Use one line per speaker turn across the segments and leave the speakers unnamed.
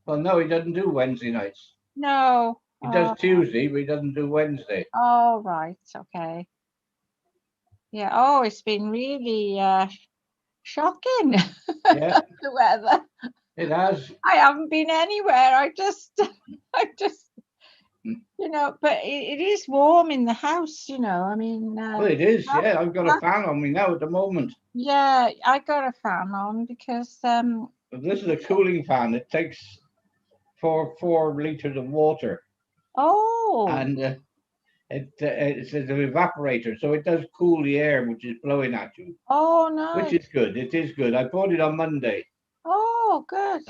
Well, no, he doesn't do Wednesday nights.
No.
He does Tuesday, but he doesn't do Wednesday.
Oh, right. Okay. Yeah. Oh, it's been really shocking.
Yeah,
The weather.
it has.
I haven't been anywhere. I just, but it is warm in the house, I mean.
Well, it is. Yeah, I've got a fan on me now at the moment.
Yeah, I got a fan on because
But this is a cooling fan. It takes 4 liters of water.
Oh.
And it's an evaporator, so it does cool the air which is blowing at you.
Oh, nice.
Which is good. It is good. I bought it on Monday.
Oh, good.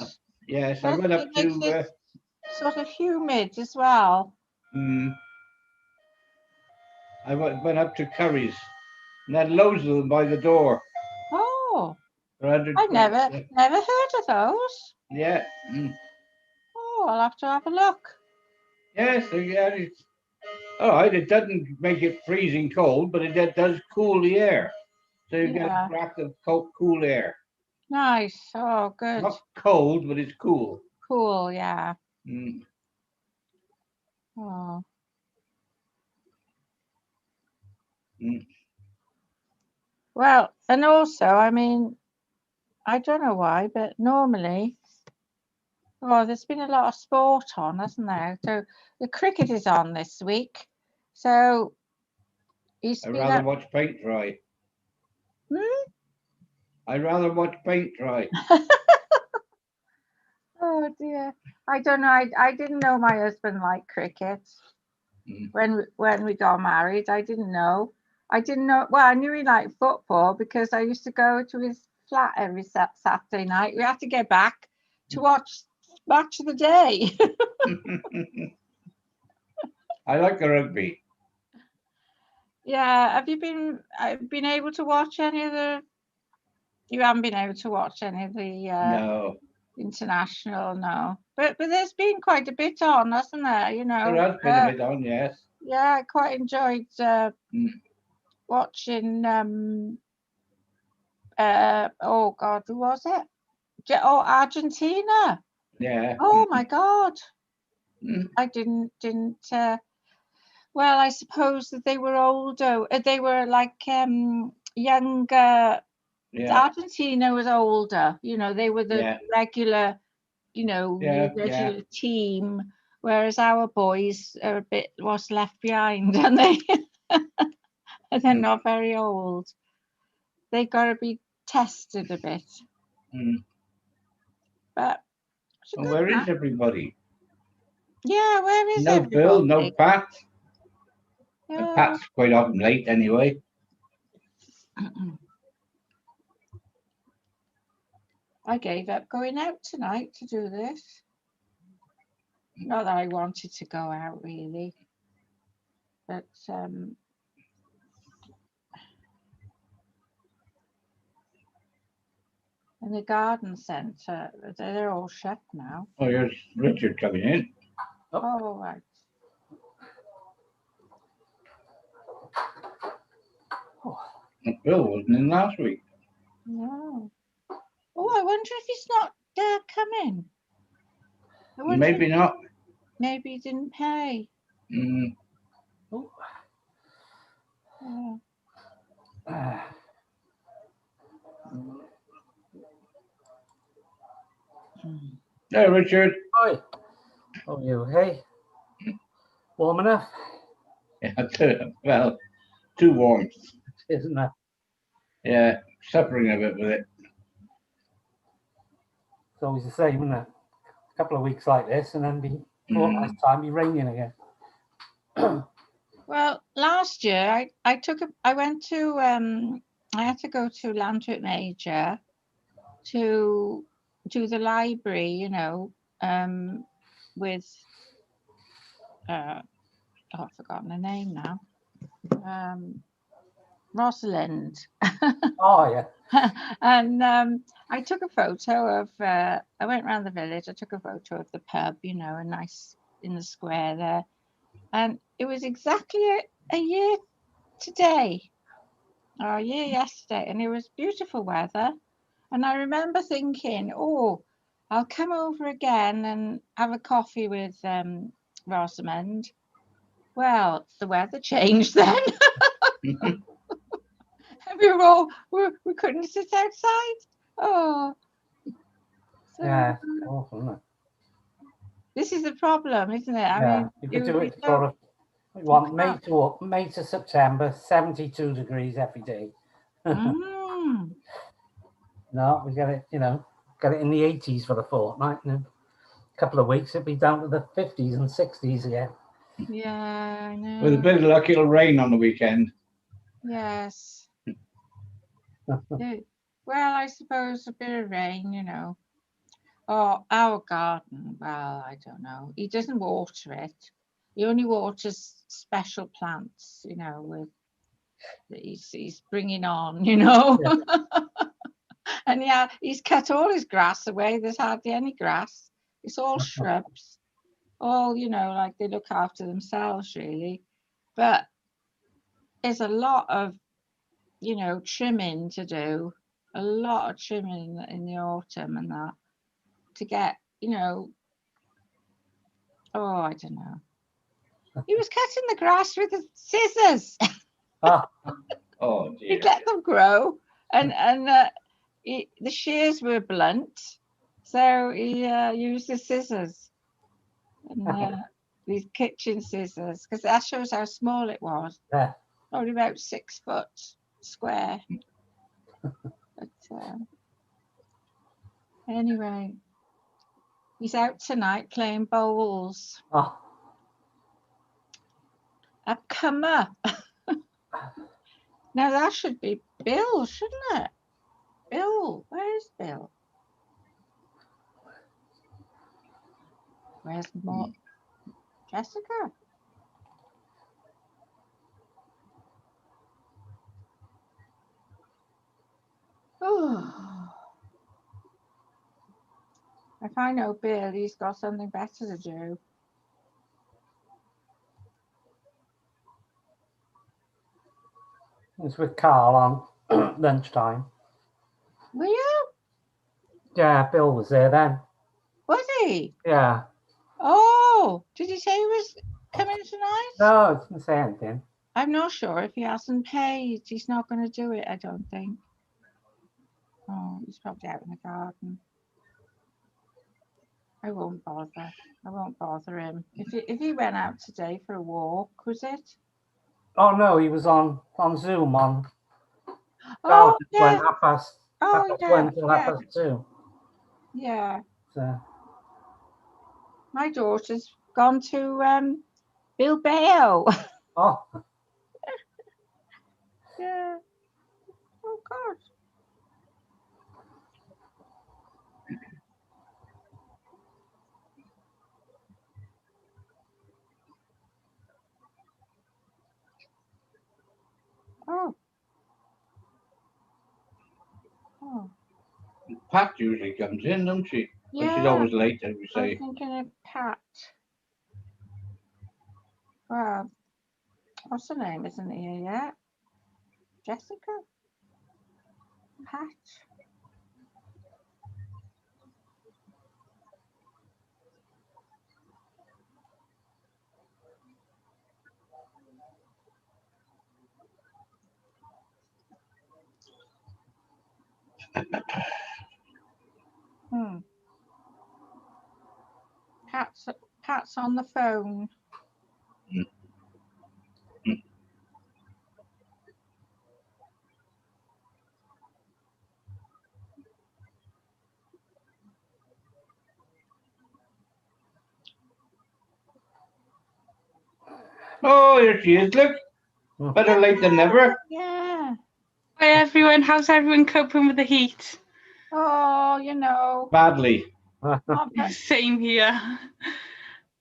Yes, I went up to
sort of humid as well.
I went up to Curry's and had loads of them by the door.
Oh,
I
never heard of those.
Yeah.
Oh, I'll have to have a look.
Yes, yeah. It's all right. It doesn't make it freezing cold, but it does cool the air. So you get a draft of cool air.
Nice. Oh, good.
Not cold, but it's cool.
Cool, yeah.
Oh.
Well, and also, I mean, I don't know why, but normally, there's been a lot of sport on, hasn't there? So the cricket is on this week. So
I'd rather watch paint dry. I'd rather watch paint dry.
Oh dear. I don't know. I didn't know my husband liked cricket. When we got married, I didn't know. Well, I knew he liked football because I used to go to his flat every Saturday night. We had to get back to watch Match of the Day.
I like the rugby.
Yeah. Have you been able to watch any of the? You haven't been able to watch any of the
no.
International, no. But there's been quite a bit on, hasn't there?
There has been a bit on, yes.
Yeah, I quite enjoyed watching. Oh God, who was it? Argentina.
Yeah.
Oh my God. I didn't. Well, I suppose that they were older. They were like younger.
Yeah.
Argentina was older. They were the regular. Regular team. Whereas our boys are a bit was left behind, and they're not very old. They got to be tested a bit. But
where is everybody?
Yeah, where is
no
everybody?
Bill, no Pat. Pat's quite often late anyway.
I gave up going out tonight to do this. Not that I wanted to go out really, but in the garden centre, they're all shut now.
Oh, here's Richard coming in.
Oh, right.
Bill wasn't in last week.
No. Oh, I wonder if he's not coming.
Maybe not.
Maybe he didn't pay.
Oh. Hey, Richard.
Hi. How are you? Hey. Warm enough?
Yeah, well, too warm.
Isn't it?
Yeah, suffering a bit with it.
It's always the same, isn't it? A couple of weeks like this, and then fortnight's time be raining again.
Well, last year I had to go to Lantern Major to do the library, with I've forgotten her name now. Rosalind.
Oh yeah.
And I took a photo of. I went around the village. I took a photo of the pub, a nice in the square there, and it was exactly a year today, or a year yesterday, and it was beautiful weather. And I remember thinking, oh, I'll come over again and have a coffee with Rosamond. Well, the weather changed then. We couldn't sit outside. Oh, so,
Yeah, it's awful, isn't it?
this is the problem, isn't it? I
Yeah,
mean,
you could do it for May to September, 72 degrees every day.
Mm.
No, we get it, get it in the 80s for the fortnight. And a couple of weeks, it'll be down to the 50s and 60s again.
Yeah, I know.
With a bit of luck, it'll rain on the weekend.
Yes. Well, I suppose a bit of rain, Oh, our garden, well, I don't know. He doesn't water it. He only waters special plants, with that he's bringing on,
Yeah.
And yeah, he's cut all his grass away. There's hardly any grass. It's all shrubs. All, like they look after themselves, really. But there's a lot of, trimming to do. A lot of trimming in the autumn and that to get, oh, I don't know. He was cutting the grass with the scissors.
Oh dear.
He'd let them grow, and the shears were blunt, so he used the scissors, and these kitchen scissors, because that shows how small it was.
Yeah.
Only about 6 foot square. But anyway, he's out tonight playing bowls.
Oh.
A comer. Now that should be Bill, shouldn't it? Bill, where's Bill? Where's more? Jessica? Oh. If I know Bill, he's got something better to do.
It was with Carl on lunchtime.
Were you?
Yeah, Bill was there then.
Was he?
Yeah.
Oh, did he say he was coming tonight?
No, it didn't say anything.
I'm not sure. If he hasn't paid, he's not going to do it, I don't think. Oh, he's probably out in the garden. I won't bother. I won't bother him. If he went out today for a walk, was it?
Oh no, he was on Zoom on.
Oh, yeah.
Went half past 2.
Yeah.
So.
My daughter's gone to Bilbao.
Oh.
Yeah. Oh God. Oh. Oh.
Pat usually comes in, doesn't she?
Yeah.
But she's always late, as we say.
I'm thinking of Pat. Well, what's her name? Isn't here yet? Jessica? Pat? Pat's on the phone.
Oh, here she is. Look, better late than never.
Yeah.
Hi everyone. How's everyone coping with the heat?
Oh,
Badly.
Same here.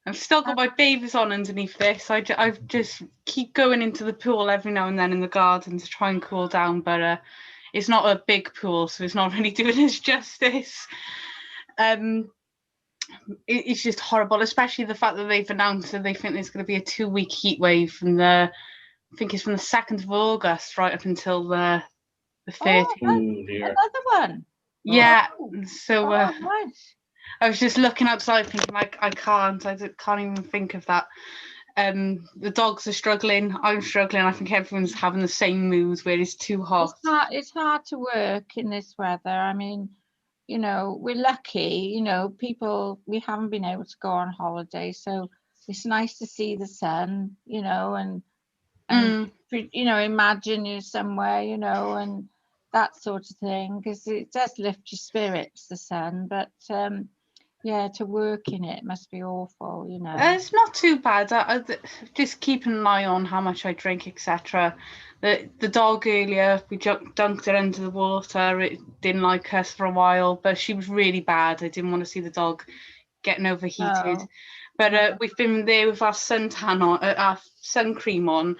I've still got my bathers on underneath this. I just keep going into the pool every now and then in the garden to try and cool down, but it's not a big pool, so it's not really doing us justice. It's just horrible, especially the fact that they've announced that they think there's going to be a 2-week heat wave from I think it's from the 2nd of August right up until the 30th.
Oh dear.
Another one.
Yeah.
Oh.
So
right.
I was just looking outside thinking, like, I can't even think of that. The dogs are struggling, I'm struggling. I think everyone's having the same mood where it's too hot.
It's hard to work in this weather. I mean, you know, we're lucky, you know, we haven't been able to go on holiday, so it's nice to see the sun, you know, and you know, imagine you're somewhere, you know, and that sort of thing, because it does lift your spirits, the sun. But yeah, to work in it must be awful, you know.
It's not too bad. I just keeping an eye on how much I drink, etc. The dog earlier, we dunked her into the water. It didn't like us for a while, but she was really bad. I didn't want to see the dog getting overheated.
Oh.
But we've been there with our suntan on, our sun cream on,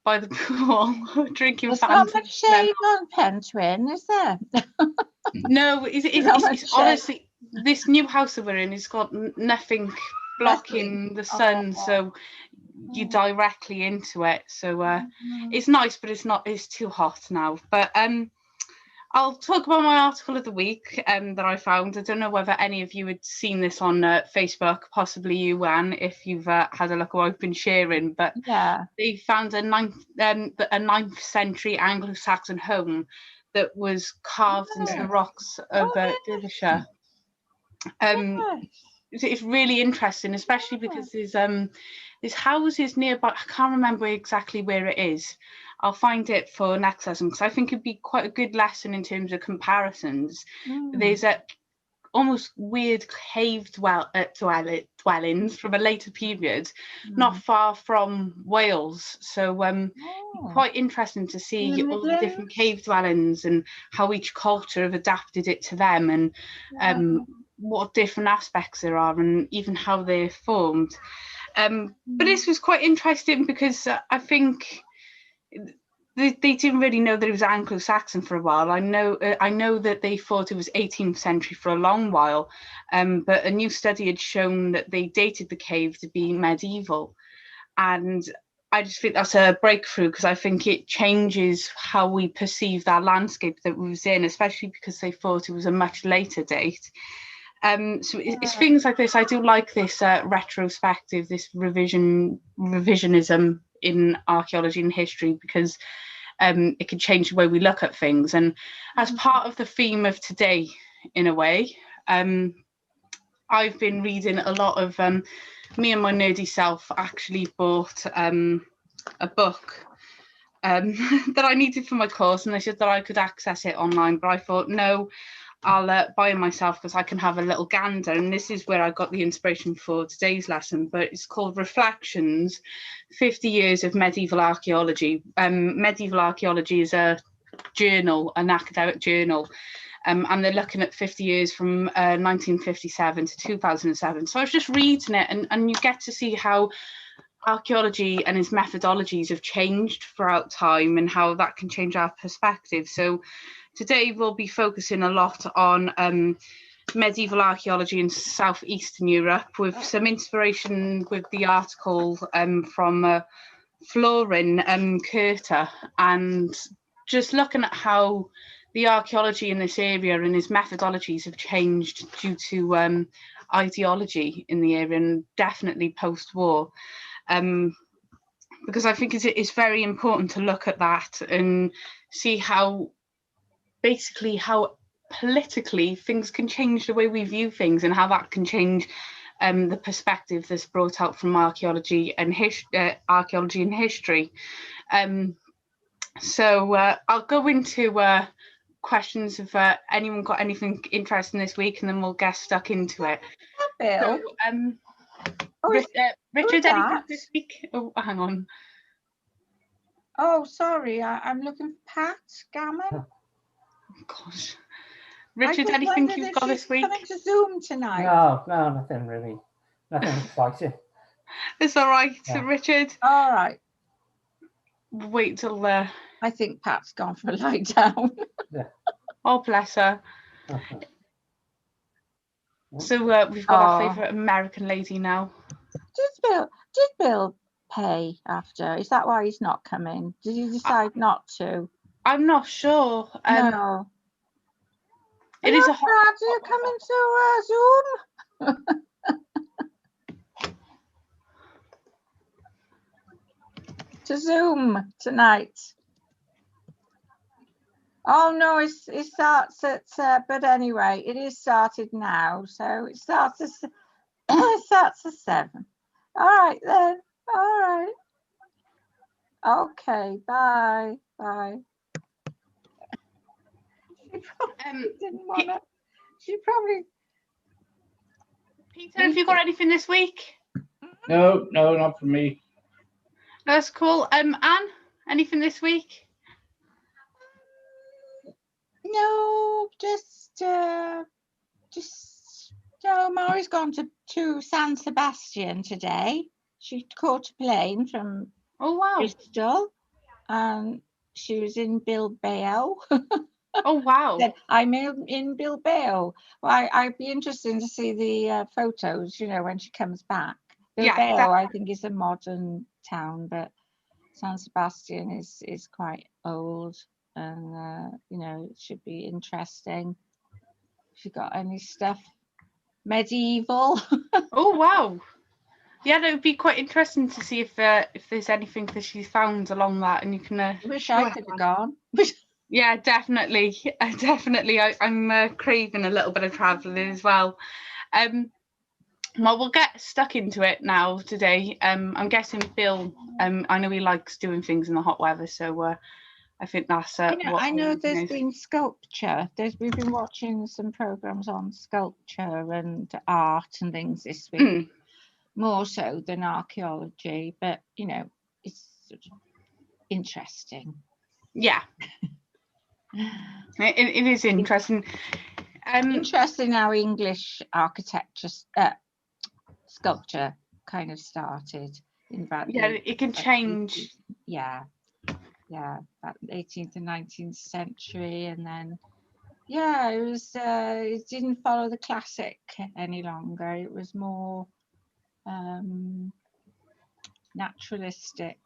by the pool, drinking
There's
Fanta.
not much shade on Pentwyn, is there?
No, it's honestly, this new house that we're in has got nothing blocking the sun, so you're directly into it. So it's nice, but it's too hot now. But I'll talk about my article of the week that I found. I don't know whether any of you had seen this on Facebook, possibly you, Anne, if you've had a look at what I've been sharing. But
yeah, they
found a 9th century Anglo-Saxon home that was carved into the rocks of Derbyshire. It's really interesting, especially because there's houses nearby. I can't remember exactly where it is. I'll find it for next lesson, because I think it'd be quite a good lesson in terms of comparisons. There's a almost weird cave dwellings from a later period, not far from Wales. So quite interesting to see all the different cave dwellings and how each culture have adapted it to them, and what different aspects there are, and even how they're formed. But this was quite interesting because I think they didn't really know that it was Anglo-Saxon for a while. I know that they thought it was 18th century for a long while, but a new study had shown that they dated the cave to be medieval. And I just think that's a breakthrough, because I think it changes how we perceive that landscape that we was in, especially because they thought it was a much later date. So it's things like this. I do like this retrospective, this revisionism in archaeology and history, because it can change the way we look at things. And as part of the theme of today, in a way, I've been reading a lot of, me and my nerdy self actually bought a book that I needed for my course, and they said that I could access it online, but I thought, no, I'll buy it myself, because I can have a little gander. And this is where I got the inspiration for today's lesson, but it's called Reflections, 50 Years of Medieval Archaeology. Medieval Archaeology is a journal, an academic journal, and they're looking at 50 years from 1957 to 2007. So I was just reading it, and you get to see how archaeology and its methodologies have changed throughout time, and how that can change our perspective. So today we'll be focusing a lot on medieval archaeology in southeastern Europe, with some inspiration with the article from Florin Curta, and just looking at how the archaeology in this area and its methodologies have changed due to ideology in the area, and definitely post-war. Because I think it's very important to look at that and see how politically things can change the way we view things, and how that can change the perspective that's brought out from archaeology and history. So I'll go into questions if anyone got anything interesting this week, and then we'll get stuck into it.
Bill.
So, Richard, anything this week? Oh, hang on.
Oh, sorry, I'm looking for Pat Gammon.
Oh, gosh. Richard, anything you've got this week?
Coming to Zoom tonight?
No, nothing really. Nothing exciting.
It's all right, Richard.
All right.
Wait till
I think Pat's gone for a lie down.
Yeah.
Oh, bless her. So we've got our favourite American lady now.
Did Bill pay after? Is that why he's not coming? Did he decide not to?
I'm not sure.
No.
It is a
Brad, are you coming to Zoom? to Zoom tonight. Oh no, it starts at, but anyway, it is started now. So it starts at, it starts at 7. All right then. All right. Okay, bye. Bye. She probably didn't want to. She probably.
Peter, have you got anything this week?
No, not for me.
That's cool. Anne, anything this week?
No, just no. Mari's gone to San Sebastian today. She caught a plane from Bristol, and she was in Bilbao.
Oh wow!
I'm in Bilbao. Well, I'd be interested to see the photos. You know, when she comes back. Bilbao, I think, is a modern town, but San Sebastian is quite old, and you know, it should be interesting. If you got any stuff medieval.
Oh wow! Yeah, that would be quite interesting to see if there's anything that she's found along that, and you can.
I wish I could have gone.
Yeah, definitely. I'm craving a little bit of travelling as well. Well, we'll get stuck into it now today. I'm guessing Bill. I know he likes doing things in the hot weather, so I think that's.
I know there's been sculpture. We've been watching some programs on sculpture and art and things this week, more so than archaeology. But you know, it's sort of interesting.
Yeah. It is interesting.
Interesting how English architecture, sculpture kind of started in about
it can change.
About the 18th and 19th century, and then it didn't follow the classic any longer. It was more naturalistic,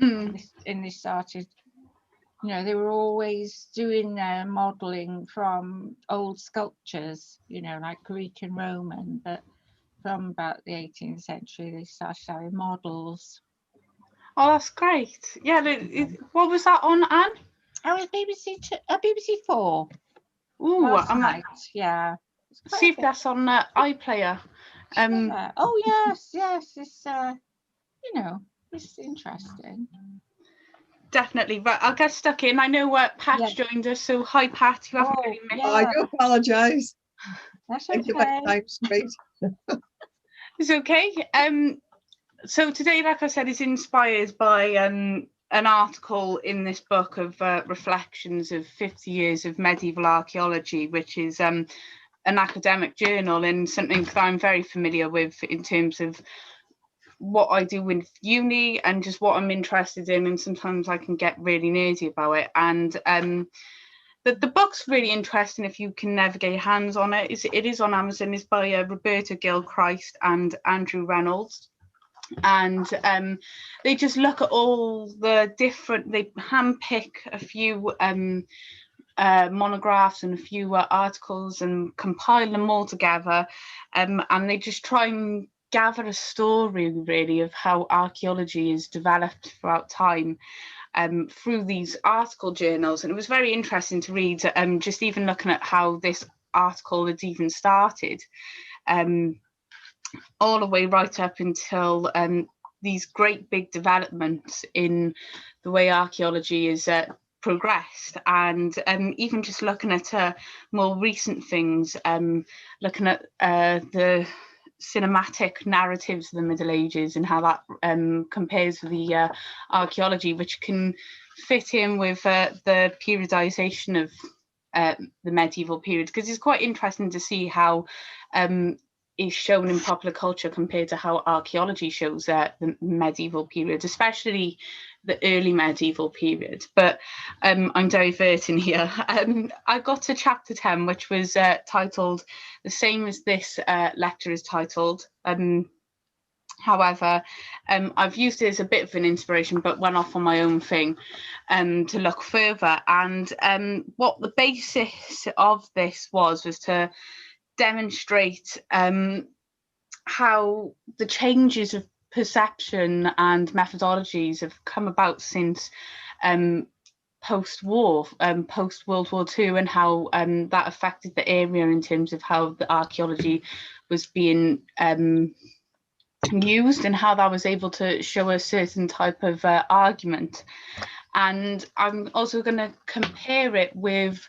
and they started. You know, they were always doing their modelling from old sculptures, you know, like Greek and Roman, but from about the 18th century, they started having models.
Oh, that's great. Yeah, what was that on, Anne?
Oh, it was BBC 4.
Ooh,
yeah.
See if that's on iPlayer.
Yeah. Oh, yes. It's, you know, it's interesting.
Definitely, but I'll get stuck in. I know Pat joined us, so hi Pat, you haven't really missed.
I do apologise.
That's okay.
It's okay. So today, like I said, is inspired by an article in this book of reflections of 50 years of medieval archaeology, which is an academic journal and something that I'm very familiar with in terms of what I do with uni and just what I'm interested in, and sometimes I can get really nerdy about it. And the book's really interesting if you can never get your hands on it. It is on Amazon. It's by Roberta Gilchrist and Andrew Reynolds, and they just look at all the different. They handpick a few monographs and a few articles and compile them all together, and they just try and gather a story really of how archaeology is developed throughout time through these article journals. And it was very interesting to read, just even looking at how this article had even started, all the way right up until these great big developments in the way archaeology is progressed, and even just looking at more recent things, looking at the cinematic narratives of the Middle Ages and how that compares with the archaeology, which can fit in with the periodization of the medieval period, because it's quite interesting to see how is shown in popular culture compared to how archaeology shows the medieval period, especially the early medieval period. But I'm diverting here. I got to chapter 10, which was titled the same as this lecture is titled. However, I've used it as a bit of an inspiration, but went off on my own thing to look further. And what the basis of this was to demonstrate how the changes of perception and methodologies have come about since post-war, post-World War II, and how that affected the area in terms of how the archaeology was being used and how that was able to show a certain type of argument. And I'm also going to compare it with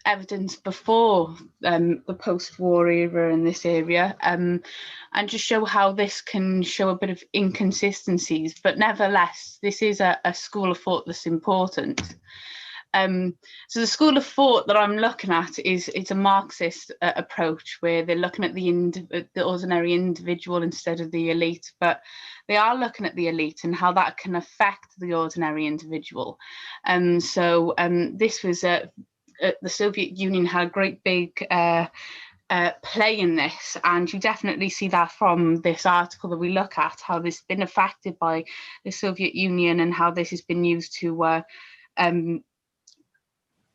evidence before the post-war era in this area, and just show how this can show a bit of inconsistencies, but nevertheless this is a school of thought that's important. So the school of thought that I'm looking at is it's a Marxist approach, where they're looking at the ordinary individual instead of the elite, but they are looking at the elite and how that can affect the ordinary individual. This was the Soviet Union had a great big play in this, and you definitely see that from this article that we look at, how this has been affected by the Soviet Union and how this has been used to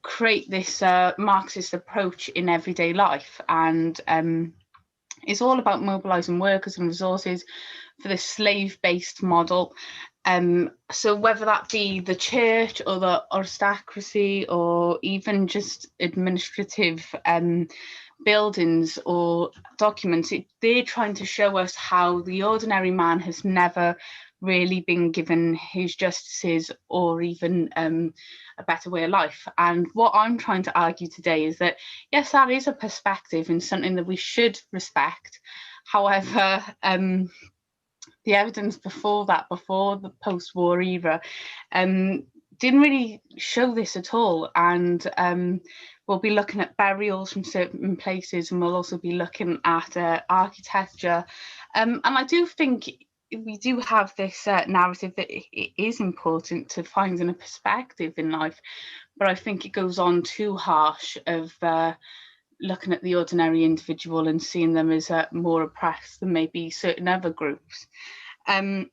create this Marxist approach in everyday life. And it's all about mobilizing workers and resources for the slave-based model. So whether that be the church or the aristocracy or even just administrative buildings or documents, they're trying to show us how the ordinary man has never really been given his justices or even a better way of life. And what I'm trying to argue today is that, yes, that is a perspective and something that we should respect. However, the evidence before that, before the post-war era, didn't really show this at all. And we'll be looking at burials from certain places, and we'll also be looking at architecture. And I do think we do have this narrative that it is important to finding a perspective in life, but I think it goes on too harsh of looking at the ordinary individual and seeing them as more oppressed than maybe certain other groups. And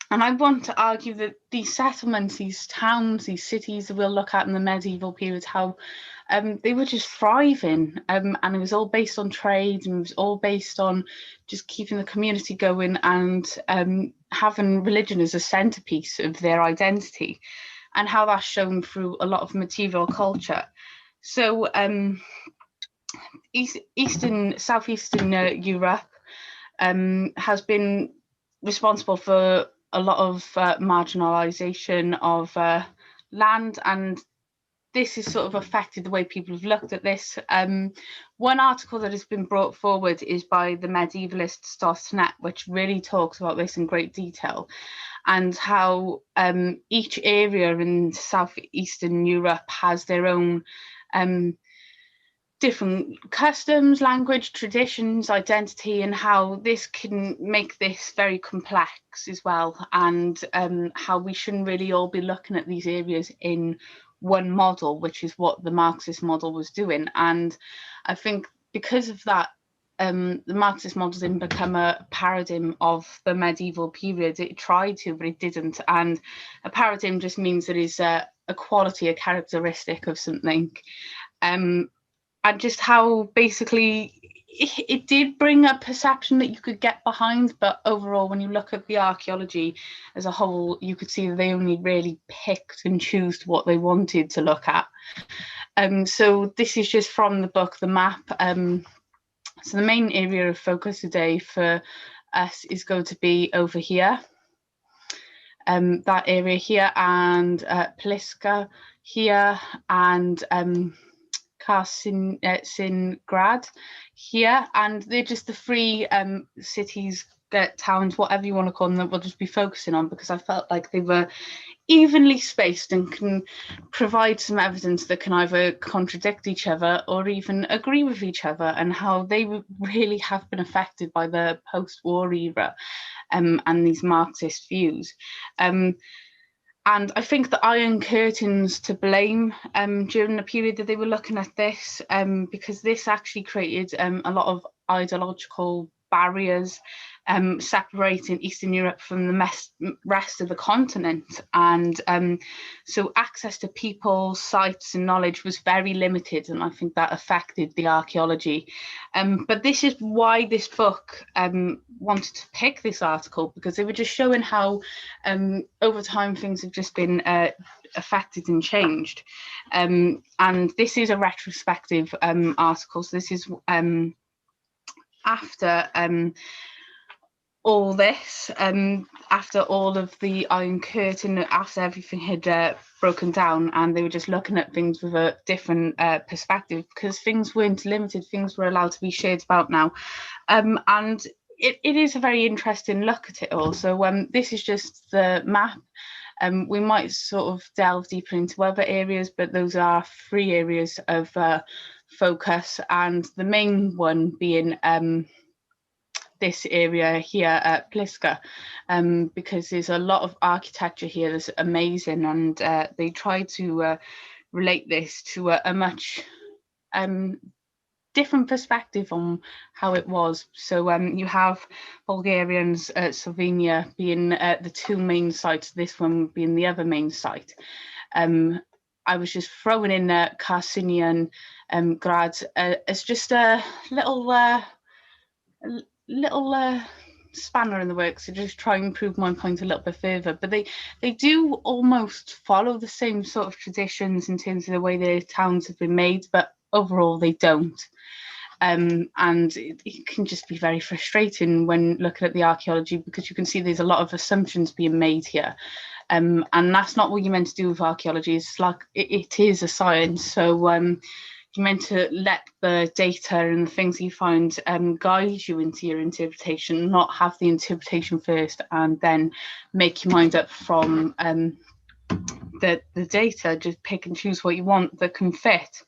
I want to argue that these settlements, these towns, these cities that we'll look at in the medieval period, how they were just thriving, and it was all based on trade, and it was all based on just keeping the community going and having religion as a centerpiece of their identity, and how that's shown through a lot of material culture. So southeastern Europe has been responsible for a lot of marginalization of land, and this has sort of affected the way people have looked at this. One article that has been brought forward is by the medievalist Stossnet, which really talks about this in great detail, and how each area in southeastern Europe has their own different customs, language, traditions, identity, and how this can make this very complex as well, and how we shouldn't really all be looking at these areas in one model, which is what the Marxist model was doing. And I think because of that, the Marxist model didn't become a paradigm of the medieval period. It tried to, but it didn't. And a paradigm just means that it's a quality, a characteristic of something. And just how basically it did bring a perception that you could get behind, but overall, when you look at the archaeology as a whole, you could see that they only really picked and chose what they wanted to look at. So this is just from the book, The Map. So the main area of focus today for us is going to be over here, that area here, and Pliska here, and Karl-James here, and they're just the three cities, towns, whatever you want to call them, that we'll just be focusing on, because I felt like they were evenly spaced and can provide some evidence that can either contradict each other or even agree with each other, and how they really have been affected by the post-war era and these Marxist views. And I think the Iron Curtain's to blame during the period that they were looking at this, because this actually created a lot of ideological barriers separating Eastern Europe from the rest of the continent. And so access to people, sites and knowledge was very limited, and I think that affected the archaeology. But this is why this book wanted to pick this article, because they were just showing how over time things have just been affected and changed. And this is a retrospective article, so this is after all this, after all of the Iron Curtain, after everything had broken down, and they were just looking at things with a different perspective, because things weren't limited, things were allowed to be shared about now. And it is a very interesting look at it all. So this is just the map. We might sort of delve deeper into other areas, but those are 3 areas of focus, and the main one being this area here at Pliska, because there's a lot of architecture here that's amazing, and they try to relate this to a much different perspective on how it was. So you have Bulgarians, Slovenia being the 2 main sites, this one being the other main site. I was just throwing in Karsinian Grad as just a little spanner in the works to just try and prove my point a little bit further. But they do almost follow the same sort of traditions in terms of the way their towns have been made, but overall they don't. And it can just be very frustrating when looking at the archaeology, because you can see there's a lot of assumptions being made here. And that's not what you're meant to do with archaeology. It's like it is a science. So you're meant to let the data and the things you find guide you into your interpretation, not have the interpretation first and then make your mind up from the data. Just pick and choose what you want that can fit.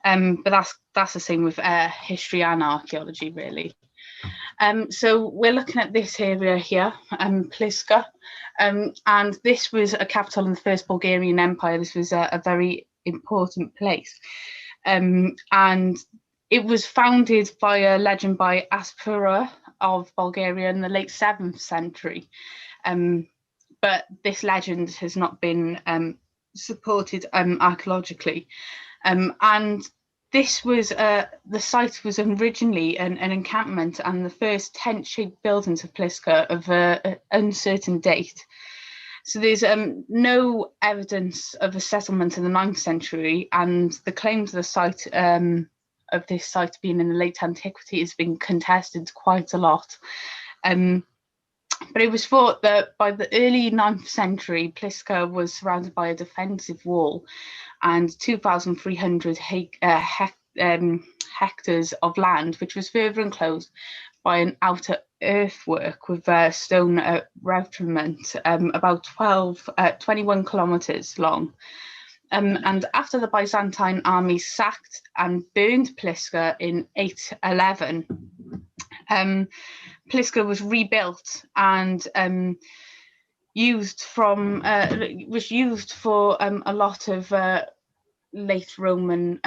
But that's the same with history and archaeology, really. So we're looking at this area here, Pliska, and this was a capital in the First Bulgarian Empire. This was a very important place. And it was founded by a legend by Aspura of Bulgaria in the late 7th century. But this legend has not been supported archaeologically. And this was the site was originally an encampment and the first tent-shaped buildings of Pliska of an uncertain date. So there's no evidence of a settlement in the 9th century, and the claim to the site of this site being in the late antiquity has been contested quite a lot. But it was thought that by the early 9th century, Pliska was surrounded by a defensive wall and 2,300 hectares of land, which was further enclosed by an outer earthwork with stone rudiment, about 21 kilometers long. And after the Byzantine army sacked and burned Pliska in 811, Pliska was rebuilt and used for a lot of late Roman,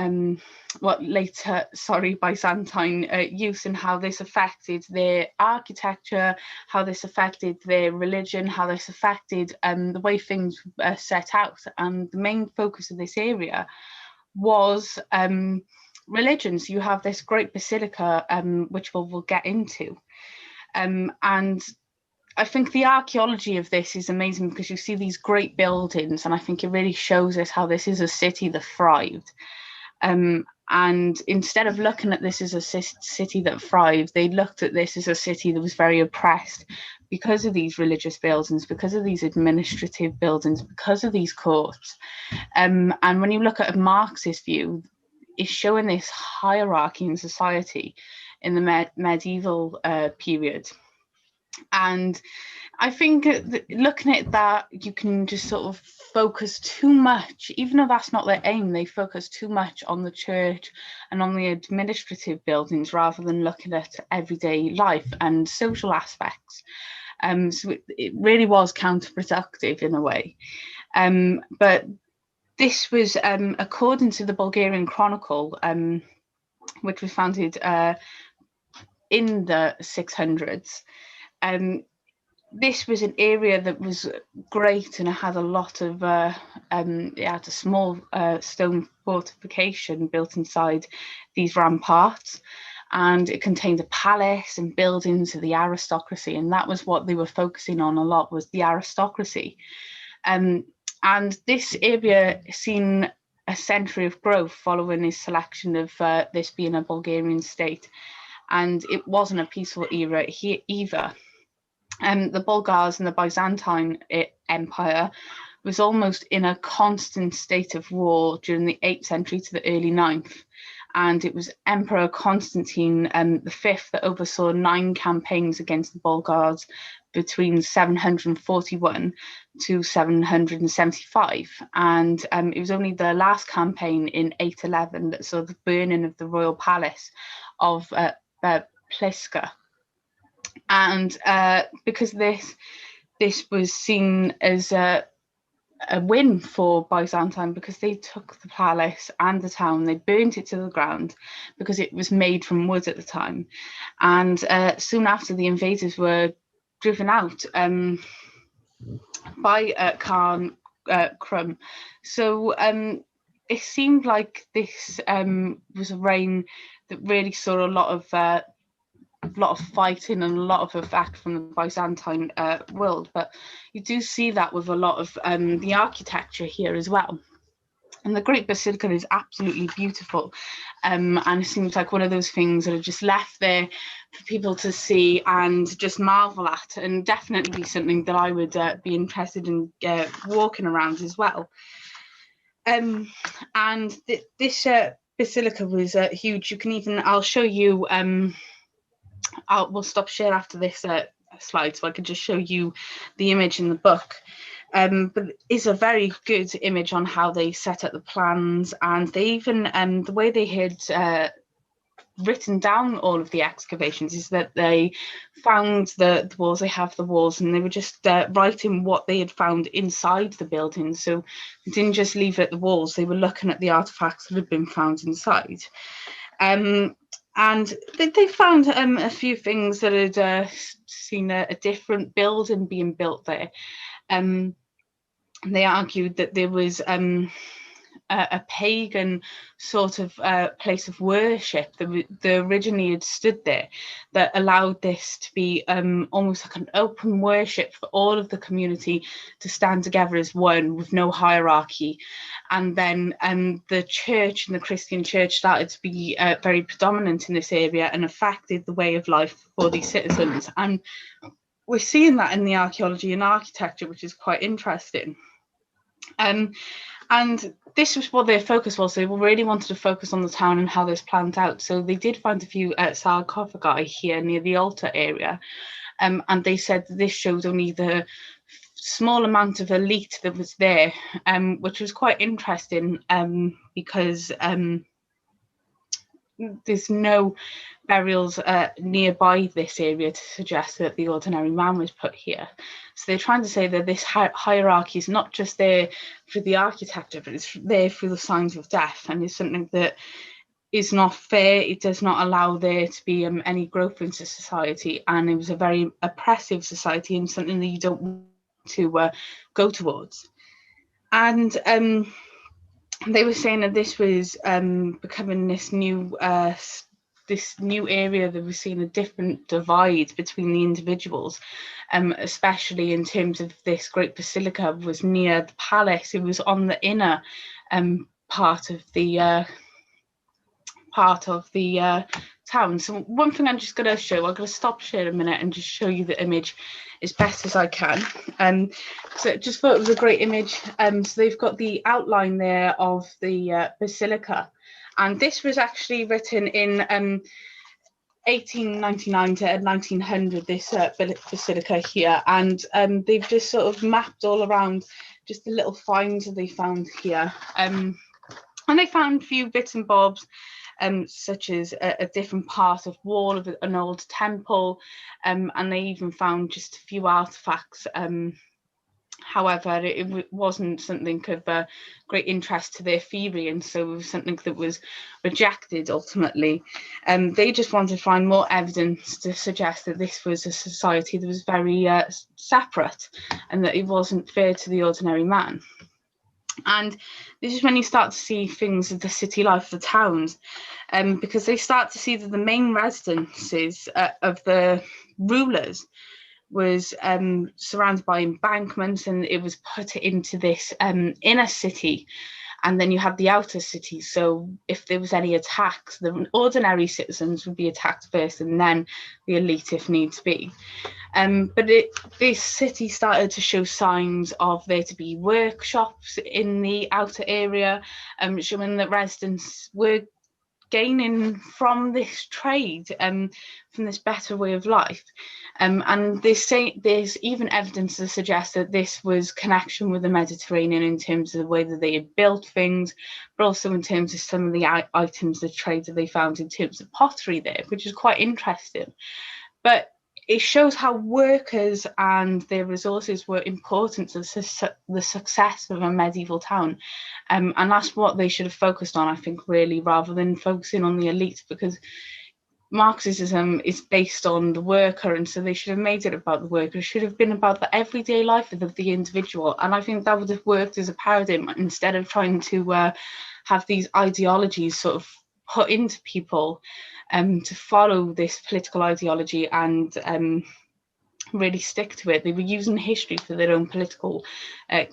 Byzantine use, and how this affected their architecture, how this affected their religion, how this affected the way things set out. And the main focus of this area was religion. So you have this great basilica, which we'll get into. And I think the archaeology of this is amazing, because you see these great buildings, and I think it really shows us how this is a city that thrived. And instead of looking at this as a city that thrived, they looked at this as a city that was very oppressed because of these religious buildings, because of these administrative buildings, because of these courts. And when you look at a Marxist view, it's showing this hierarchy in society in the medieval period. And I think looking at that, you can just sort of focus too much, even though that's not their aim, they focus too much on the church and on the administrative buildings rather than looking at everyday life and social aspects. So it really was counterproductive in a way. But this was, according to the Bulgarian Chronicle, which was founded in the 600s. This was an area that was great, and it had a lot of it had a small stone fortification built inside these ramparts, and it contained a palace and buildings of the aristocracy, and that was what they were focusing on a lot, was the aristocracy. And this area seen a century of growth following his selection of this being a Bulgarian state, and it wasn't a peaceful era here either. The Bulgars and the Byzantine Empire was almost in a constant state of war during the 8th century to the early 9th. And it was Emperor Constantine V that oversaw 9 campaigns against the Bulgars between 741 to 775. And it was only the last campaign in 811 that saw the burning of the royal palace of Pliska. And because this was seen as a win for Byzantine, because they took the palace and the town, they burnt it to the ground because it was made from wood at the time. And soon after, the invaders were driven out by karl-james. So it seemed like this was a reign that really saw a lot of fighting and a lot of effect from the Byzantine world, but you do see that with a lot of the architecture here as well. And the Great Basilica is absolutely beautiful, and it seems like one of those things that are just left there for people to see and just marvel at, and definitely be something that I would be interested in walking around as well. And this basilica was huge. You can even, I'll show you, we'll stop share after this slide so I can just show you the image in the book. But it's a very good image on how they set up the plans, and they even the way they had written down all of the excavations is that they found the walls. They have the walls, and they were just writing what they had found inside the building. So they didn't just leave it at the walls, they were looking at the artifacts that had been found inside. And they found a few things that had seen a different building being built there. They argued that there was a pagan sort of place of worship that originally had stood there, that allowed this to be almost like an open worship for all of the community to stand together as one with no hierarchy. And then the church and the Christian church started to be very predominant in this area and affected the way of life for these citizens. And we're seeing that in the archaeology and architecture, which is quite interesting. And this was what their focus was. They really wanted to focus on the town and how this planned out. So they did find a few sarcophagi here near the altar area. And they said this showed only the small amount of elite that was there, which was quite interesting because there's no burials nearby this area to suggest that the ordinary man was put here. So they're trying to say that this hierarchy is not just there for the architecture, but it's there for the signs of death, and it's something that is not fair. It does not allow there to be any growth into society, and it was a very oppressive society and something that you don't want to go towards. And they were saying that this was becoming this new area that was seeing a different divide between the individuals, especially in terms of this great basilica was near the palace. It was on the inner part of the town. So one thing I'm just going to show, I'm going to stop share a minute and just show you the image as best as I can. So I just thought it was a great image. So they've got the outline there of the basilica, and this was actually written in 1899 to 1900, this basilica here, and they've just sort of mapped all around just the little finds that they found here, and they found a few bits and bobs, such as a different part of wall of an old temple, and they even found just a few artifacts However, it wasn't something of great interest to their theory, and so it was something that was rejected ultimately. They just wanted to find more evidence to suggest that this was a society that was very separate, and that it wasn't fair to the ordinary man. And this is when you start to see things of the city life of the towns, because they start to see that the main residences of the rulers was surrounded by embankments, and it was put into this inner city, and then you had the outer city. So if there was any attacks, the ordinary citizens would be attacked first, and then the elite if needs be. But this city started to show signs of there to be workshops in the outer area, showing that residents were gaining from this trade, from this better way of life. And there's even evidence to suggest that this was connection with the Mediterranean in terms of the way that they had built things, but also in terms of some of the items, the trade that they found in terms of pottery there, which is quite interesting. But it shows how workers and their resources were important to the success of a medieval town. And that's what they should have focused on, I think, really, rather than focusing on the elite, because Marxism is based on the worker, and so they should have made it about the worker. It should have been about the everyday life of the individual. And I think that would have worked as a paradigm, instead of trying to have these ideologies sort of put into people to follow this political ideology and really stick to it. They were using history for their own political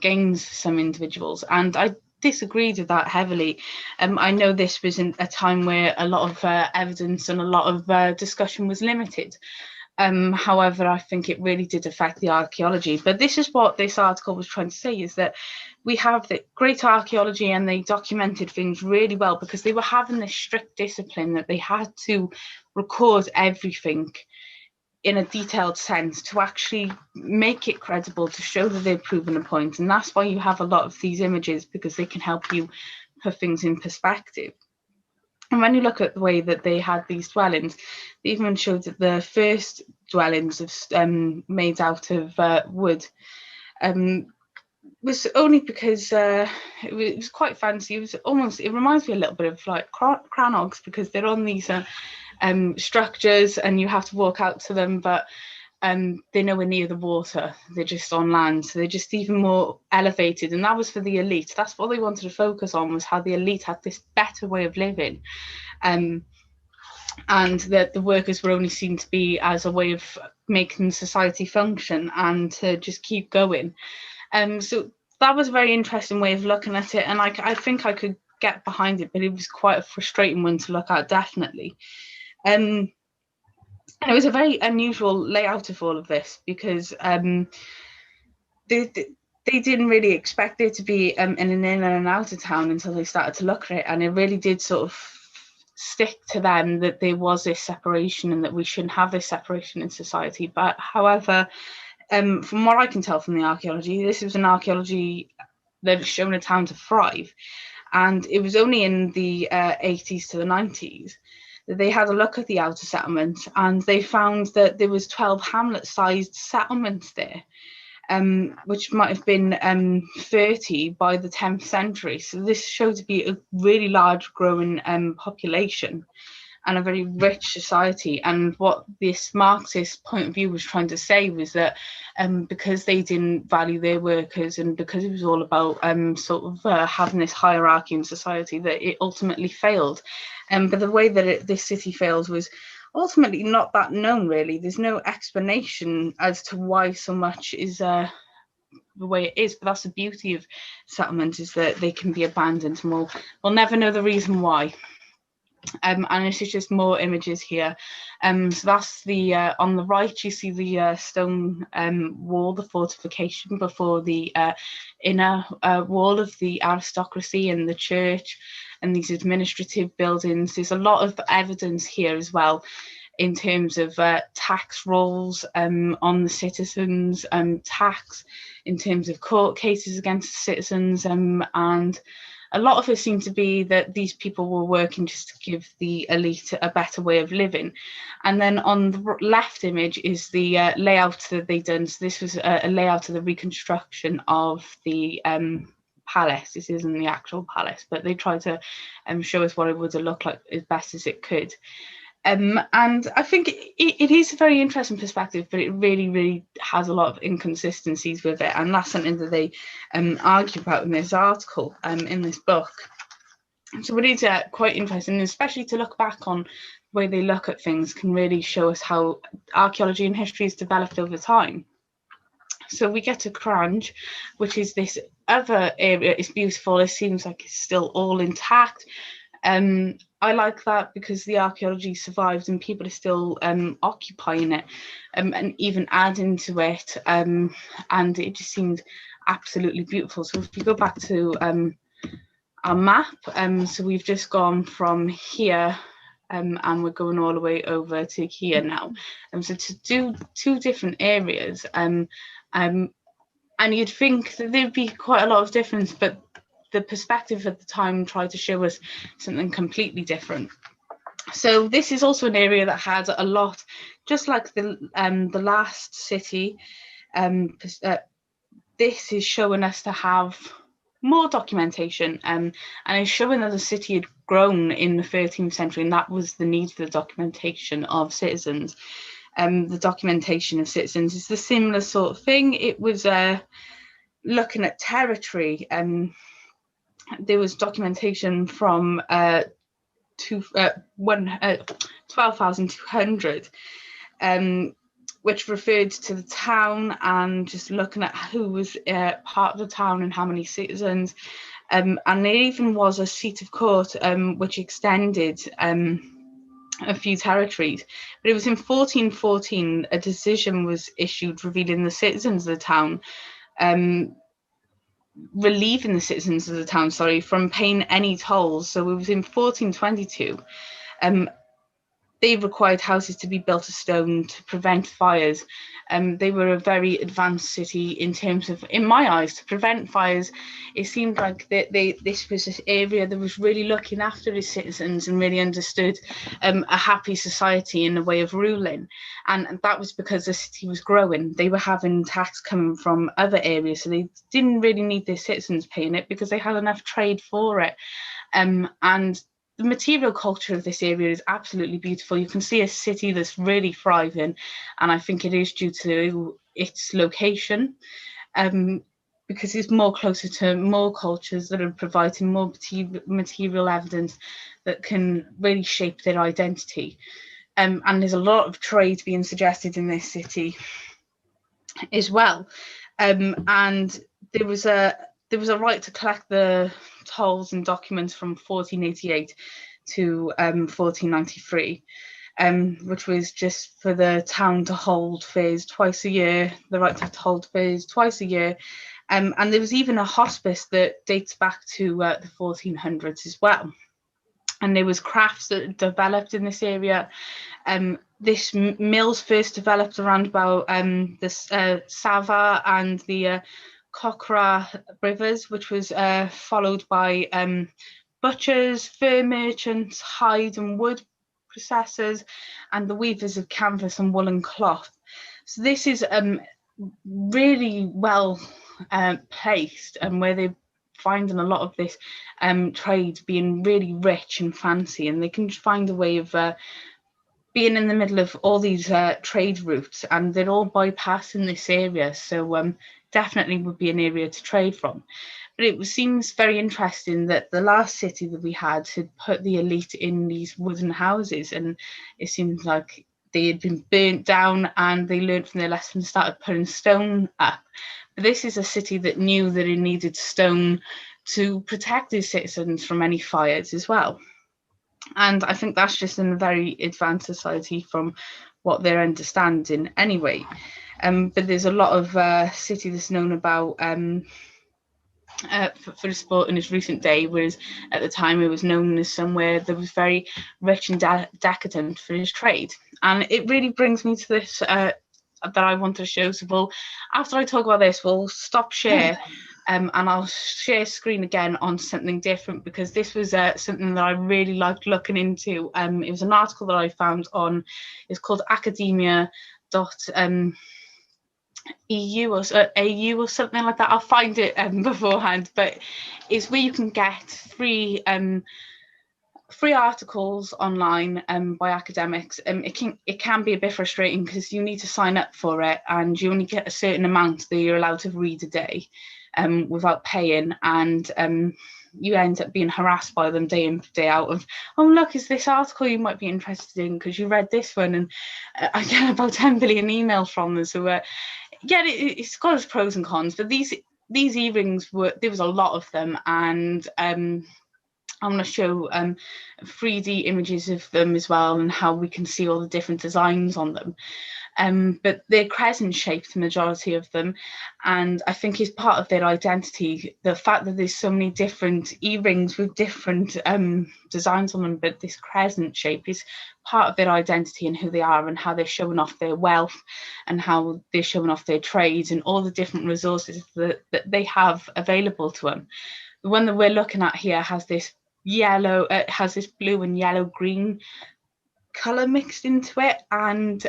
gains for some individuals, and I disagreed with that heavily. I know this was in a time where a lot of evidence and a lot of discussion was limited. However, I think it really did affect the archaeology. But this is what this article was trying to say, is that we have the great archaeology, and they documented things really well because they were having this strict discipline that they had to record everything in a detailed sense to actually make it credible, to show that they've proven a point. And that's why you have a lot of these images, because they can help you put things in perspective. And when you look at the way that they had these dwellings, they even showed that the first dwellings made out of wood was only because it was quite fancy. It reminds me a little bit of like cranogs, because they're on these structures and you have to walk out to them, but they're nowhere near the water. They're just on land, so they're just even more elevated. And that was for the elite. That's what they wanted to focus on, was how the elite had this better way of living, and that the workers were only seen to be as a way of making society function and to just keep going. So that was a very interesting way of looking at it, and I think I could get behind it, but it was quite a frustrating one to look at, definitely. And it was a very unusual layout of all of this, because they didn't really expect there to be an inner and an outer town until they started to look at it, and it really did sort of stick to them that there was this separation and that we shouldn't have this separation in society. But however, from what I can tell from the archaeology, this was an archaeology that has shown a town to thrive, and it was only in the 80s to the 90s that they had a look at the outer settlement, and they found that there was 12 hamlet-sized settlements there, which might have been 30 by the 10th century. So this showed to be a really large growing population and a very rich society. And what this Marxist point of view was trying to say was that because they didn't value their workers, and because it was all about having this hierarchy in society, that it ultimately failed. But the way that this city failed was ultimately not that known, really. There's no explanation as to why so much is the way it is, but that's the beauty of settlements, is that they can be abandoned, and we'll never know the reason why. And this is just more images here. So that's the on the right, you see the stone wall, the fortification before the inner wall of the aristocracy and the church and these administrative buildings. There's a lot of evidence here as well in terms of tax rolls on the citizens, tax in terms of court cases against the citizens, and a lot of it seemed to be that these people were working just to give the elite a better way of living. And then on the left image is the layout that they'd done. So this was a layout of the reconstruction of the palace. This isn't the actual palace, but they tried to show us what it would have looked like as best as it could. And I think it is a very interesting perspective, but it really, really has a lot of inconsistencies with it. And that's something that they argue about in this article, in this book. So it is quite interesting, especially to look back on the way they look at things can really show us how archaeology and history has developed over time. So we get to Cranj, which is this other area. It's beautiful. It seems like it's still all intact. I like that because the archaeology survived and people are still occupying it and even adding to it, and it just seemed absolutely beautiful. So if you go back to our map, so we've just gone from here and we're going all the way over to here now. So to do two different areas, and you'd think that there'd be quite a lot of difference, but the perspective at the time tried to show us something completely different. So this is also an area that had a lot, just like the last city. This is showing us to have more documentation, and it's showing that the city had grown in the 13th century, and that was the need for the documentation of citizens. The documentation of citizens is the similar sort of thing. It was looking at territory. There was documentation from 12,200, which referred to the town and just looking at who was part of the town and how many citizens. And there even was a seat of court which extended a few territories. But it was in 1414 a decision was issued revealing the citizens of the town, relieving the citizens of the town, from paying any tolls. So it was in 1422. They required houses to be built of stone to prevent fires. They were a very advanced city in terms of, in my eyes, to prevent fires. It seemed like this was an area that was really looking after its citizens and really understood a happy society and a way of ruling. And that was because the city was growing. They were having tax coming from other areas, so they didn't really need their citizens paying it because they had enough trade for it. And the material culture of this area is absolutely beautiful. You can see a city that's really thriving, and I think it is due to its location, because it's more closer to more cultures that are providing more material evidence that can really shape their identity. And there's a lot of trade being suggested in this city as well. And there was a right to collect the tolls and documents from 1488 to 1493, which was just for the town to hold fairs twice a year, the right to hold fairs twice a year. And there was even a hospice that dates back to the 1400s as well. And there was crafts that developed in this area. This mills first developed around about the Sava and the Cochra rivers, which was followed by butchers, fur merchants, hide and wood processors, and the weavers of canvas and woolen cloth. So this is really well placed, and where they're finding a lot of this trade being really rich and fancy, and they can find a way of being in the middle of all these trade routes, and they're all bypassing this area. So definitely would be an area to trade from. But it seems very interesting that the last city that we had put the elite in these wooden houses, and it seems like they had been burnt down and they learned from their lesson and started putting stone up. But this is a city that knew that it needed stone to protect its citizens from any fires as well. And I think that's just in a very advanced society from what they're understanding anyway. But there's a lot of city that's known about for the sport in its recent day, whereas at the time it was known as somewhere that was very rich and decadent for its trade. And it really brings me to this that I want to show. So after I talk about this, we'll stop share And I'll share screen again on something different, because this was something that I really liked looking into. It was an article that I found on, it's called academia.eu or AU or something like that. I'll find it beforehand, but it's where you can get free articles online by academics. It can be a bit frustrating because you need to sign up for it, and you only get a certain amount that you're allowed to read a day without paying, and you end up being harassed by them day in, day out of, oh look, is this article you might be interested in because you read this one, and I get about 10 billion emails from them. So yeah, it's got its pros and cons, but these earrings there was a lot of them, and I'm going to show 3D images of them as well, and how we can see all the different designs on them. But they're crescent shaped, the majority of them, and I think is part of their identity. The fact that there's so many different earrings with different designs on them, but this crescent shape is part of their identity and who they are, and how they're showing off their wealth, and how they're showing off their trades and all the different resources that they have available to them. The one that we're looking at here has this yellow, has this blue and yellow green color mixed into it, and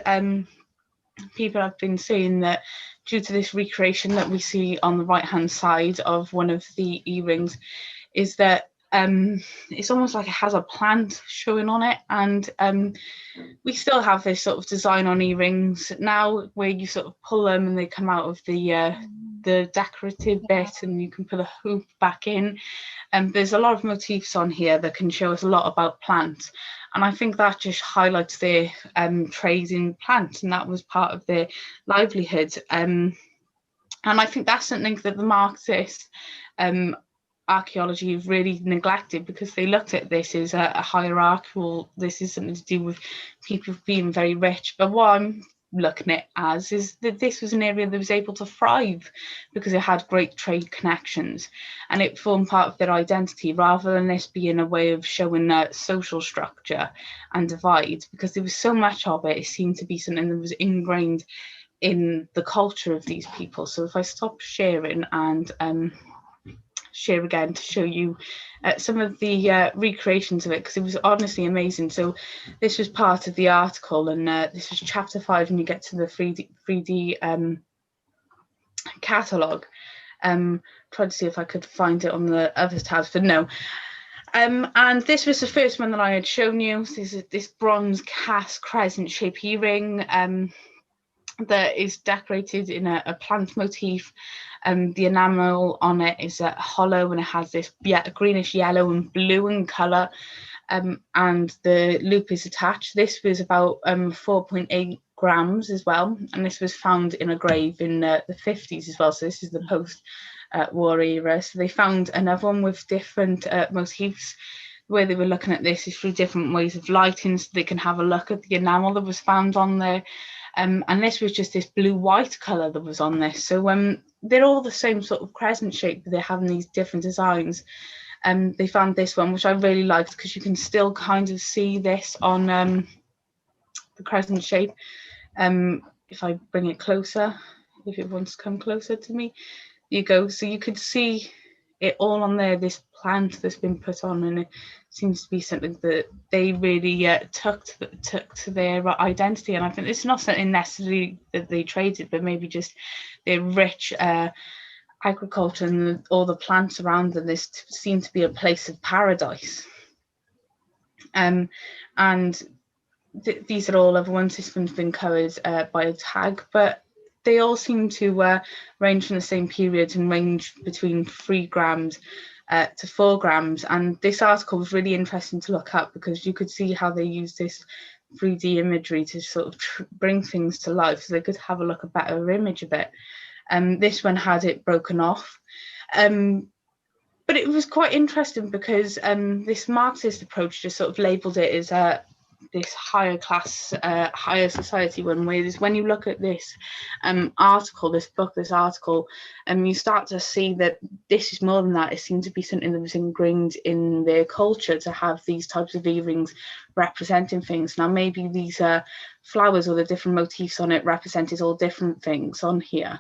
people have been saying that due to this recreation that we see on the right hand side of one of the earrings, is that it's almost like it has a plant showing on it, and we still have this sort of design on earrings now where you sort of pull them and they come out of the decorative bit, and you can put a hoop back in, and there's a lot of motifs on here that can show us a lot about plants, and I think that just highlights their trade in plants, and that was part of their livelihood, and I think that's something that the Marxist archaeology really neglected, because they looked at this as a hierarchical, this is something to do with people being very rich. But what I'm looking at as is that this was an area that was able to thrive because it had great trade connections, and it formed part of their identity, rather than this being a way of showing social structure and divide, because there was so much of it. It seemed to be something that was ingrained in the culture of these people. So if I stop sharing and share again to show you some of the recreations of it, because it was honestly amazing. So this was part of the article, and this was chapter 5, and you get to the 3D catalogue. Tried to see if I could find it on the other tabs, but no. And this was the first one that I had shown you. This bronze cast crescent shaped earring that is decorated in a plant motif. The enamel on it is hollow, and it has this greenish yellow and blue in colour, and the loop is attached. This was about 4.8 grams as well, and this was found in a grave in the 50s as well, so this is the post-war era. So they found another one with different motifs. The way they were looking at this is through different ways of lighting, so they can have a look at the enamel that was found on there. And this was just this blue-white colour that was on this. So they're all the same sort of crescent shape, but they're having these different designs. They found this one, which I really liked, because you can still kind of see this on the crescent shape. If I bring it closer, if it wants to come closer to me, there you go. So you could see it all on there, this plant that's been put on, and it seems to be something that they really took to their identity. And I think it's not something necessarily that they traded, but maybe just their rich agriculture and all the plants around them. This seemed to be a place of paradise. And these are all other ones. This one's been covered by a tag, but they all seem to range from the same period and range between 3 grams to 4 grams. And this article was really interesting to look at, because you could see how they use this 3D imagery to sort of bring things to life, so they could have a look, a better image of it. This one had it broken off. But it was quite interesting, because this Marxist approach just sort of labelled it as this higher class, higher society one, whereas when you look at this article, this article, you start to see that this is more than that. It seemed to be something that was ingrained in their culture to have these types of earrings representing things. Now maybe these flowers or the different motifs on it represented all different things on here.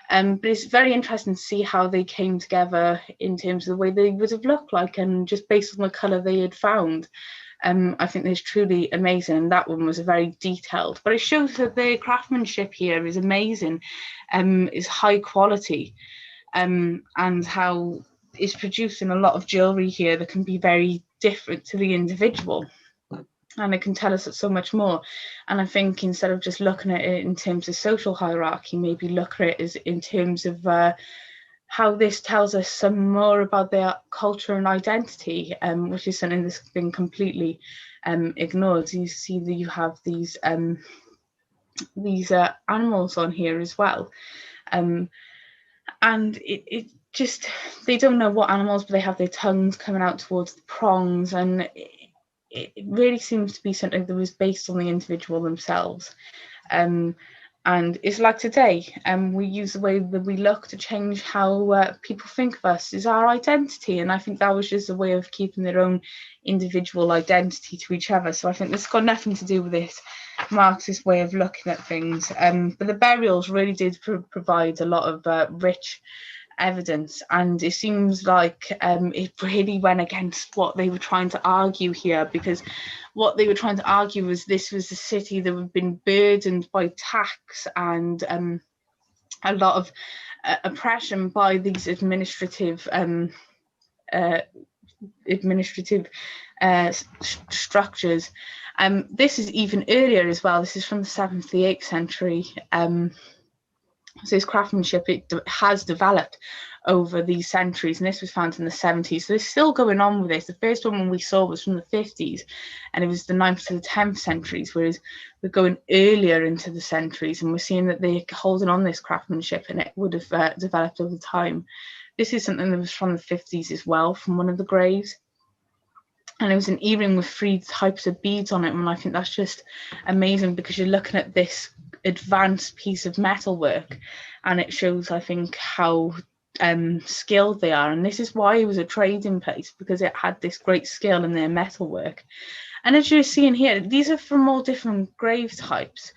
But it's very interesting to see how they came together in terms of the way they would have looked like, and just based on the colour they had found. I think it's truly amazing, and that one was very detailed. But it shows that the craftsmanship here is amazing, is high quality, and how it's producing a lot of jewellery here that can be very different to the individual. And it can tell us so much more. And I think instead of just looking at it in terms of social hierarchy, maybe look at it as in terms of how this tells us some more about their culture and identity, which is something that's been completely ignored. You see that you have these animals on here as well, and it just, they don't know what animals, but they have their tongues coming out towards the prongs, and it really seems to be something that was based on the individual themselves. And it's like today, we use the way that we look to change how people think of us is our identity. And I think that was just a way of keeping their own individual identity to each other. So I think this has got nothing to do with this Marxist way of looking at things. But the burials really did provide a lot of rich evidence, and it seems like it really went against what they were trying to argue here, because what they were trying to argue was this was a city that had been burdened by tax and a lot of oppression by these administrative structures. This is even earlier as well. This is from the 7th to the 8th century. So this craftsmanship, it has developed over these centuries, and this was found in the 70s. So they're still going on with this. The first one we saw was from the 50s, and it was the 9th to the 10th centuries, whereas we're going earlier into the centuries, and we're seeing that they're holding on this craftsmanship, and it would have developed over time. This is something that was from the 50s as well, from one of the graves. And it was an earring with 3 types of beads on it, and I think that's just amazing, because you're looking at this advanced piece of metalwork, and it shows, I think, how skilled they are. And this is why it was a trading place, because it had this great skill in their metalwork. And as you're seeing here, these are from all different grave types,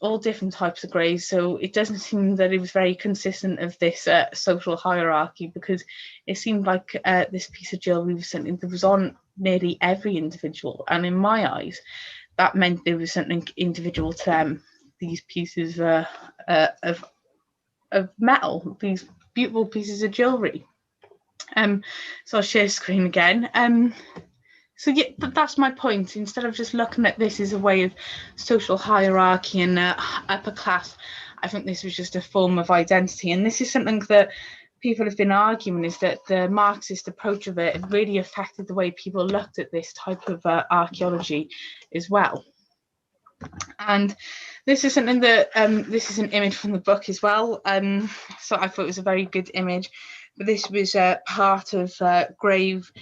all different types of graves. So it doesn't seem that it was very consistent of this social hierarchy, because it seemed like this piece of jewellery was something that was on nearly every individual. And in my eyes, that meant there was something individual to them, these pieces of metal, these beautiful pieces of jewellery. So I'll share screen again. So yeah, that's my point. Instead of just looking at this as a way of social hierarchy and upper class, I think this was just a form of identity. And this is something that people have been arguing, is that the Marxist approach of it really affected the way people looked at this type of archaeology as well. And this is something that, this is an image from the book as well. So I thought it was a very good image, but this was part of grave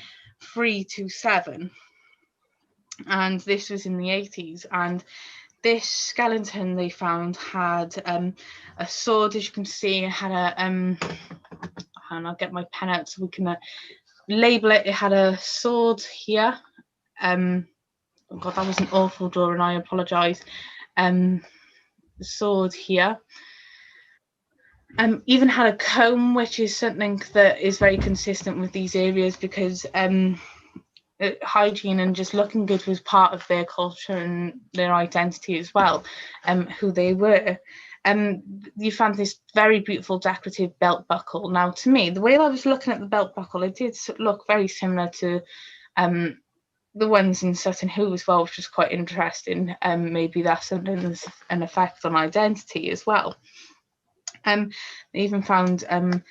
327, and this was in the 80s. And this skeleton they found had a sword, as you can see. It had a and I'll get my pen out so we can label it. It had a sword here. Oh God, that was an awful drawing, I apologise. The sword here. Even had a comb, which is something that is very consistent with these areas, because hygiene and just looking good was part of their culture and their identity as well, who they were. You found this very beautiful decorative belt buckle. Now, to me, the way I was looking at the belt buckle, it did look very similar to the ones in Sutton Hoo as well, which was quite interesting. Maybe that's an effect on identity as well. They even found a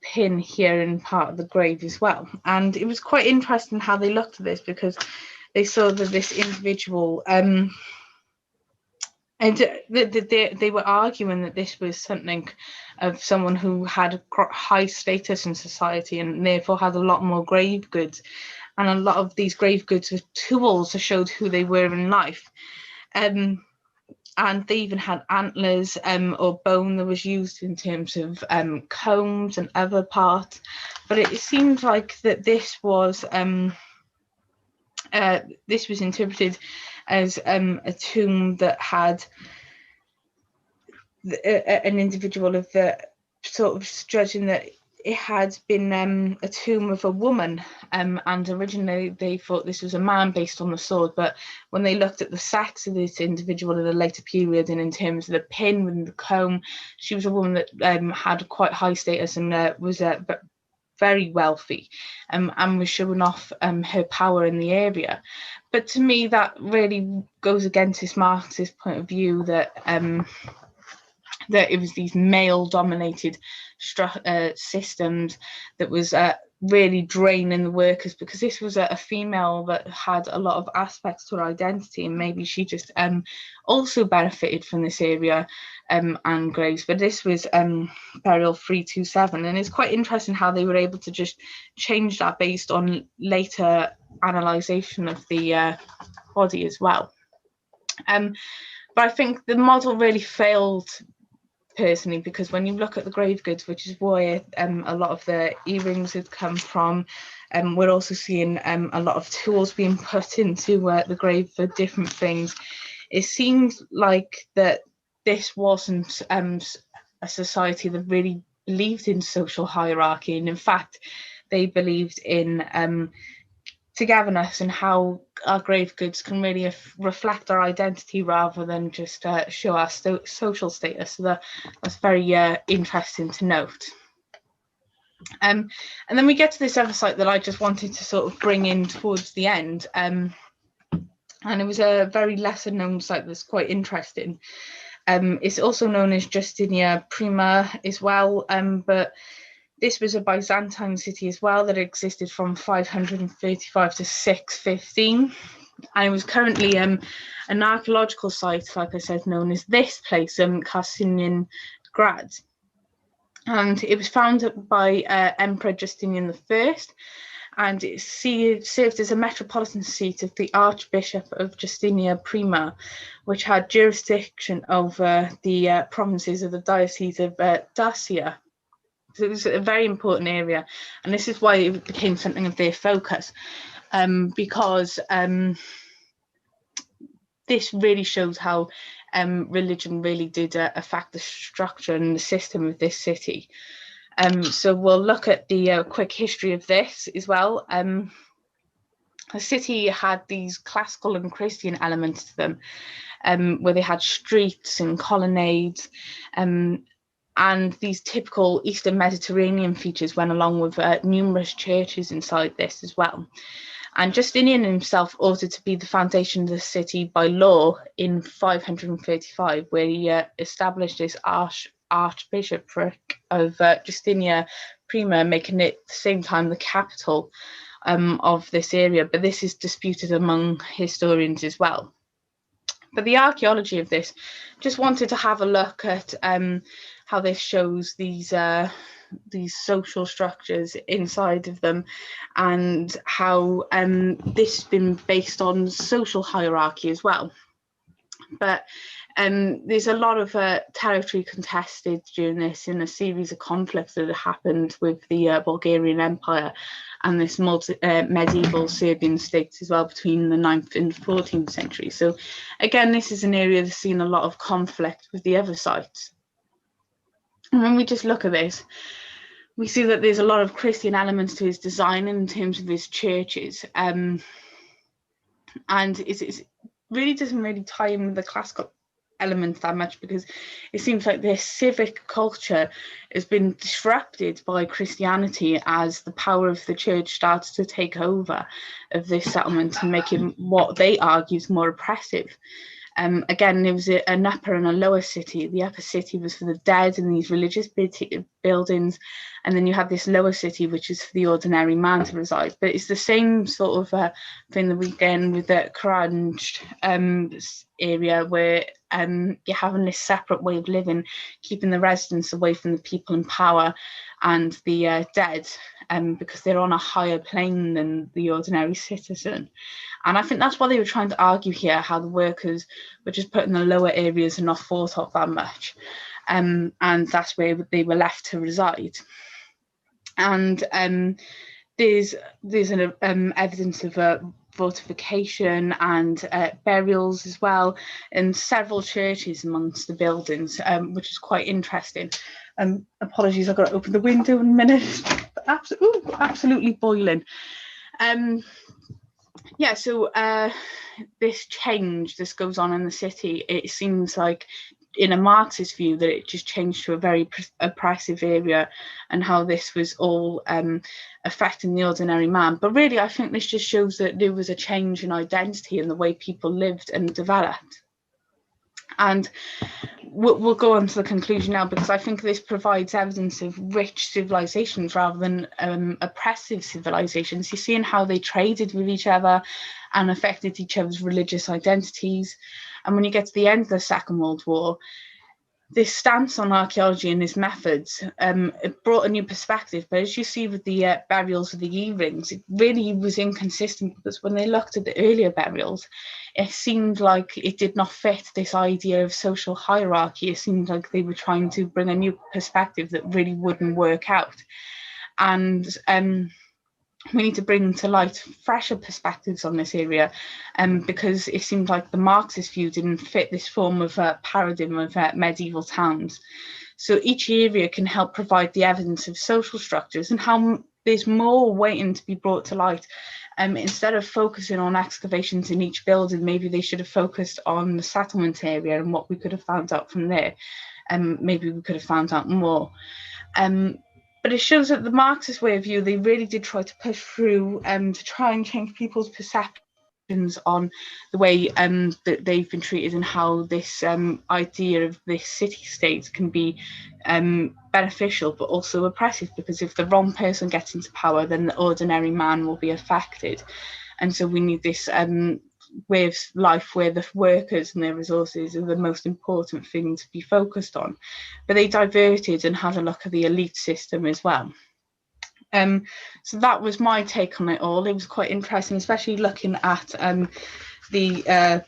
pin here in part of the grave as well. And it was quite interesting how they looked at this, because they saw that this individual, and they were arguing that this was something of someone who had high status in society, and therefore had a lot more grave goods. And a lot of these grave goods were tools that showed who they were in life. And they even had antlers or bone that was used in terms of combs and other parts. But it seemed like that this was interpreted as a tomb that had an individual of the sort of judging that it had been a tomb of a woman, and originally they thought this was a man based on the sword, but when they looked at the sex of this individual in a later period, and in terms of the pin and the comb, she was a woman that had quite high status and was very wealthy, and was showing off her power in the area. But to me, that really goes against this Marxist point of view that that it was these male-dominated systems that was really draining the workers, because this was a female that had a lot of aspects to her identity, and maybe she just also benefited from this area and graves. But this was burial 327, and it's quite interesting how they were able to just change that based on later analysation of the body as well. But I think the model really failed personally, because when you look at the grave goods, which is where a lot of the earrings had come from, we're also seeing a lot of tools being put into the grave for different things. It seems like that this wasn't a society that really believed in social hierarchy, and in fact they believed in togetherness and how our grave goods can really reflect our identity rather than just show our social status. So that's very interesting to note. And then we get to this other site that I just wanted to sort of bring in towards the end. And it was a very lesser known site that's quite interesting. It's also known as Justinia Prima as well, but this was a Byzantine city as well that existed from 535 to 615. And it was currently an archaeological site, like I said, known as this place, Carcinian Grad. And it was founded by Emperor Justinian I, and it served as a metropolitan seat of the Archbishop of Justinia Prima, which had jurisdiction over the provinces of the Diocese of Dacia. So it was a very important area, and this is why it became something of their focus, because this really shows how religion really did affect the structure and the system of this city. So we'll look at the quick history of this as well. The city had these classical and Christian elements to them, where they had streets and colonnades, and these typical Eastern Mediterranean features went along with numerous churches inside this as well. And Justinian himself ordered to be the foundation of the city by law in 535, where he established this archbishopric of Justinia Prima, making it at the same time the capital of this area. But this is disputed among historians as well. But the archaeology of this, just wanted to have a look at how this shows these social structures inside of them, and how this has been based on social hierarchy as well. But there's a lot of territory contested during this, in a series of conflicts that happened with the Bulgarian Empire and this medieval Serbian states as well between the 9th and 14th century. So again, this is an area that's seen a lot of conflict with the other sites. And when we just look at this, we see that there's a lot of Christian elements to his design in terms of his churches. And it really doesn't really tie in with the classical elements that much, because it seems like this civic culture has been disrupted by Christianity as the power of the church starts to take over of this settlement and make it what they argue is more oppressive. Again, there was an upper and a lower city. The upper city was for the dead and these religious buildings, and then you have this lower city which is for the ordinary man to reside. But it's the same sort of thing that we get with the Karl-james area, where you're having this separate way of living, keeping the residents away from the people in power and the dead, because they're on a higher plane than the ordinary citizen. And I think that's what they were trying to argue here, how the workers were just put in the lower areas and not thought of that much. And that's where they were left to reside. And there's an evidence of fortification and burials as well, and several churches amongst the buildings, which is quite interesting. Apologies, I've got to open the window in a minute. Absolutely boiling. Yeah, so this change, this goes on in the city, it seems like in a Marxist view that it just changed to a very oppressive area, and how this was all affecting the ordinary man. But really, I think this just shows that there was a change in identity in the way people lived and developed. And we'll go on to the conclusion now, because I think this provides evidence of rich civilizations rather than oppressive civilizations. You're seeing how they traded with each other and affected each other's religious identities. And when you get to the end of the Second World War, this stance on archaeology and its methods, it brought a new perspective. But as you see with the burials of the E-rings, it really was inconsistent, because when they looked at the earlier burials, it seemed like it did not fit this idea of social hierarchy. It seemed like they were trying to bring a new perspective that really wouldn't work out. And we need to bring to light fresher perspectives on this area, because it seemed like the Marxist view didn't fit this form of paradigm of medieval towns. So each area can help provide the evidence of social structures and how there's more waiting to be brought to light. Instead of focusing on excavations in each building, maybe they should have focused on the settlement area and what we could have found out from there. Maybe we could have found out more. But it shows that the Marxist way of view, they really did try to push through to try and change people's perceptions on the way that they've been treated, and how this idea of this city-state can be beneficial but also oppressive, because if the wrong person gets into power, then the ordinary man will be affected. And so we need this way of life where the workers and their resources are the most important thing to be focused on. But they diverted and had a look at the elite system as well. So that was my take on it all. It was quite interesting, especially looking at the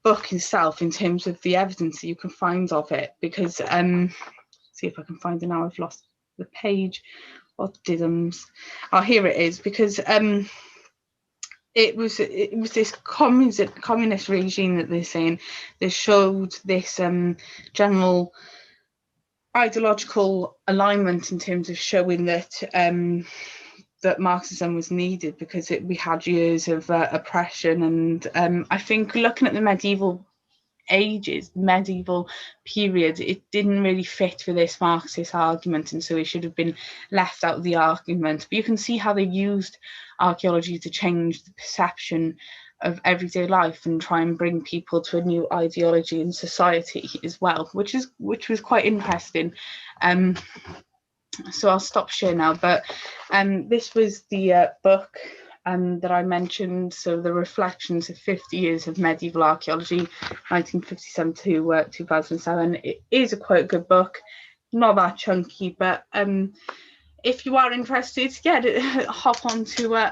book itself in terms of the evidence that you can find of it, because see if I can find it now. I've lost the page. What didn't? Oh, here it is. Because it was this communist regime that they're saying that showed this general ideological alignment in terms of showing that that Marxism was needed, because we had years of oppression. And I think looking at the medieval period, it didn't really fit for this Marxist argument, and so it should have been left out of the argument. But you can see how they used archaeology to change the perception of everyday life and try and bring people to a new ideology in society as well, which was quite interesting. So I'll stop sharing now, but this was the book that I mentioned, so the Reflections of 50 Years of Medieval Archaeology, 1957 to 2007. It is a quite good book, not that chunky, but if you are interested, hop on to I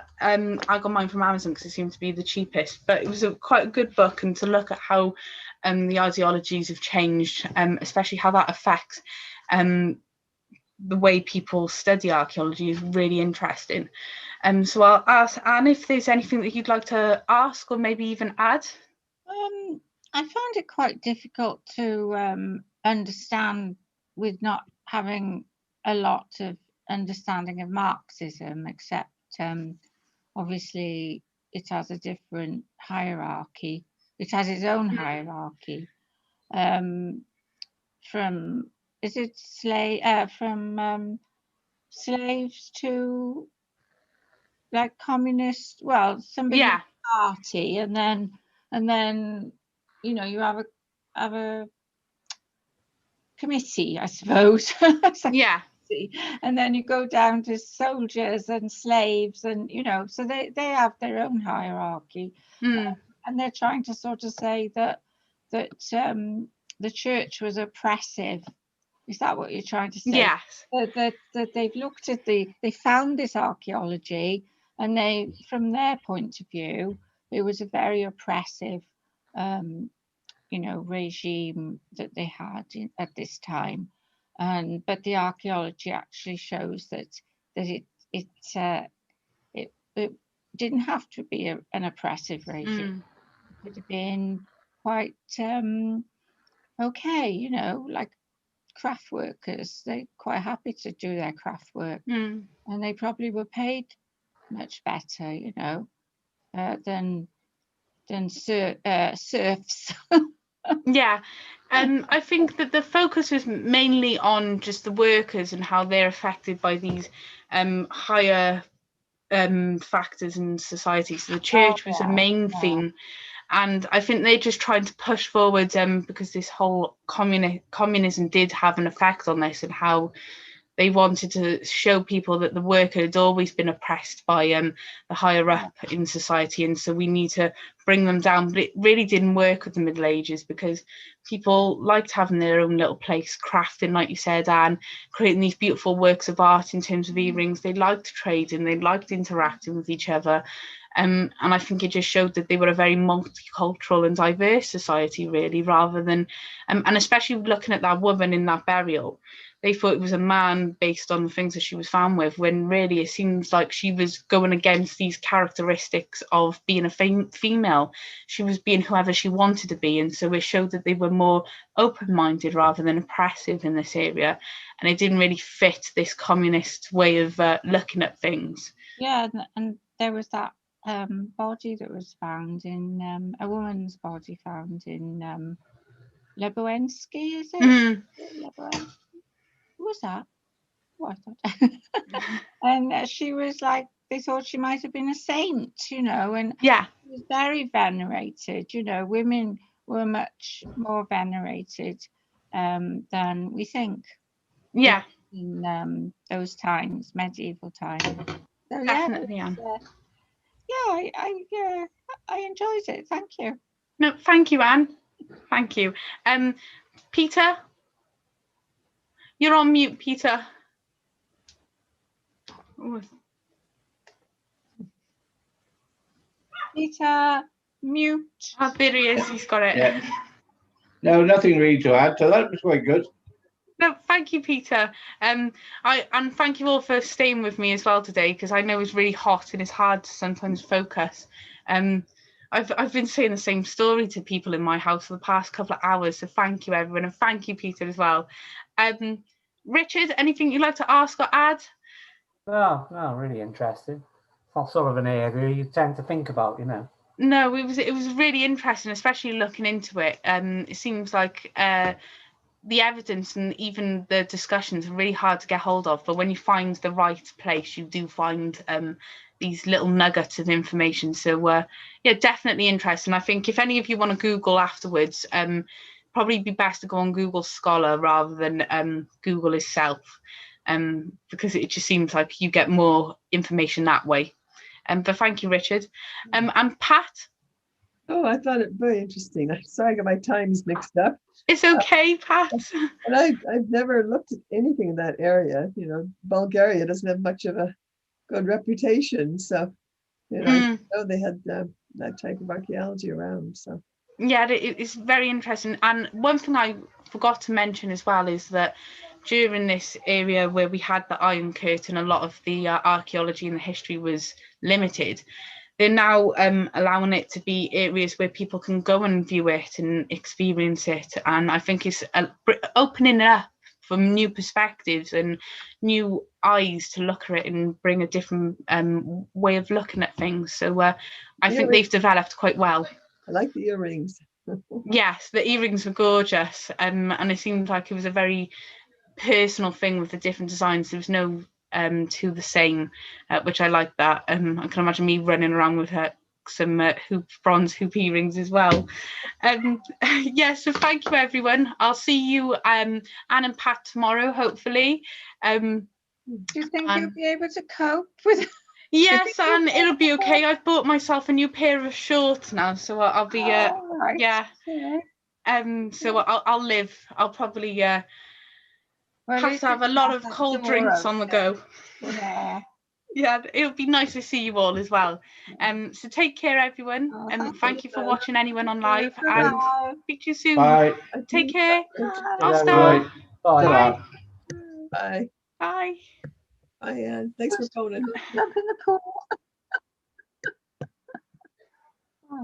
got mine from Amazon because it seemed to be the cheapest, but it was quite a good book, and to look at how the ideologies have changed, especially how that affects the way people study archaeology, is really interesting. So I'll ask Anne if there's anything that you'd like to ask or maybe even add.
I found it quite difficult to understand, with not having a lot of understanding of Marxism, except obviously it has a different hierarchy. It has its own hierarchy. From slaves to like communist, well, somebody in the party, and then you know, you have a committee, I suppose.
Yeah.
And then you go down to soldiers and slaves, and you know, so they have their own hierarchy. And they're trying to sort of say that the church was oppressive. Is that what you're trying to say?
Yes.
That they've looked at they found this archaeology, and they, from their point of view, it was a very oppressive you know, regime that they had at this time. But the archaeology actually shows that it didn't have to be an oppressive regime. It could have been quite okay, you know, like craft workers. They're quite happy to do their craft work, and they probably were paid much better, you know, than serfs.
Yeah, I think that the focus was mainly on just the workers and how they're affected by these higher factors in society. So the church was a main theme, and I think they're just trying to push forward because this whole communism did have an effect on this, and how they wanted to show people that the worker had always been oppressed by the higher up in society, and so we need to bring them down. But it really didn't work with the Middle Ages, because people liked having their own little place, crafting, like you said, and creating these beautiful works of art in terms of earrings. They liked trading, they liked interacting with each other. And I think it just showed that they were a very multicultural and diverse society, really, rather than, and especially looking at that woman in that burial, they thought it was a man based on the things that she was found with, when really it seems like she was going against these characteristics of being a female. She was being whoever she wanted to be, and so it showed that they were more open-minded rather than oppressive in this area, and it didn't really fit this communist way of looking at things.
Yeah, and there was that body that was found in a woman's body found in Lebowski, is it? Lebowski? Who was that? What? And she was like, they thought she might have been a saint, you know, and she was very venerated. You know, women were much more venerated than we think.
Yeah.
In those times, medieval times. So,
definitely,
I enjoyed it. Thank you.
No, thank you, Anne. Thank you. Peter, you're on mute, Peter. Ooh.
Peter, mute.
Oh, there he is. He's got it.
Yeah. No, nothing really to add. So that was quite good.
No, thank you, Peter. And thank you all for staying with me as well today, because I know it's really hot and it's hard to sometimes focus. I've been saying the same story to people in my house for the past couple of hours, so thank you, everyone, and thank you, Peter, as well. Richard, anything you'd like to ask or add?
No, really interesting. It's not sort of an area you tend to think about, you know.
No, it was really interesting, especially looking into it. It seems like the evidence and even the discussions are really hard to get hold of, but when you find the right place, you do find these little nuggets of information. So yeah, definitely interesting. I think if any of you want to Google afterwards, probably be best to go on Google Scholar rather than Google itself, because it just seems like you get more information that way. But thank you, Richard. And Pat?
Oh, I thought it very interesting. I'm sorry I got my times mixed up.
It's okay, Pat.
And I've never looked at anything in that area. You know, Bulgaria doesn't have much of a good reputation. So, you know, I didn't know they had that type of archaeology around. So.
Yeah, it's very interesting. And one thing I forgot to mention as well is that during this area where we had the Iron Curtain, a lot of the archaeology and the history was limited. They're now allowing it to be areas where people can go and view it and experience it. And I think it's opening it up from new perspectives and new eyes to look at it and bring a different way of looking at things. So I think they've developed quite well.
I like the earrings.
Yes, the earrings were gorgeous. And it seemed like it was a very personal thing with the different designs. There was no two the same, which I like that. I can imagine me running around with some bronze hoop earrings as well. Yeah, so thank you, everyone. I'll see you, Anne and Pat, tomorrow, hopefully.
Do you think you'll be able to cope with?
Yes, and it'll be okay. I've bought myself a new pair of shorts now, so I'll be
right.
yeah. So I'll live. I'll probably have to have a lot of cold drinks on the go.
Yeah.
Yeah, it'll be nice to see you all as well. So take care, everyone, and thank you for watching anyone on live, and speak to you soon.
Bye.
Take care.
Bye.
Bye.
Bye.
Bye.
Bye, Anne. Thanks for phoning.
Jump in the pool.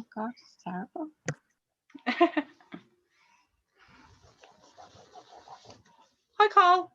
Oh God, it's terrible.
Hi, Carl.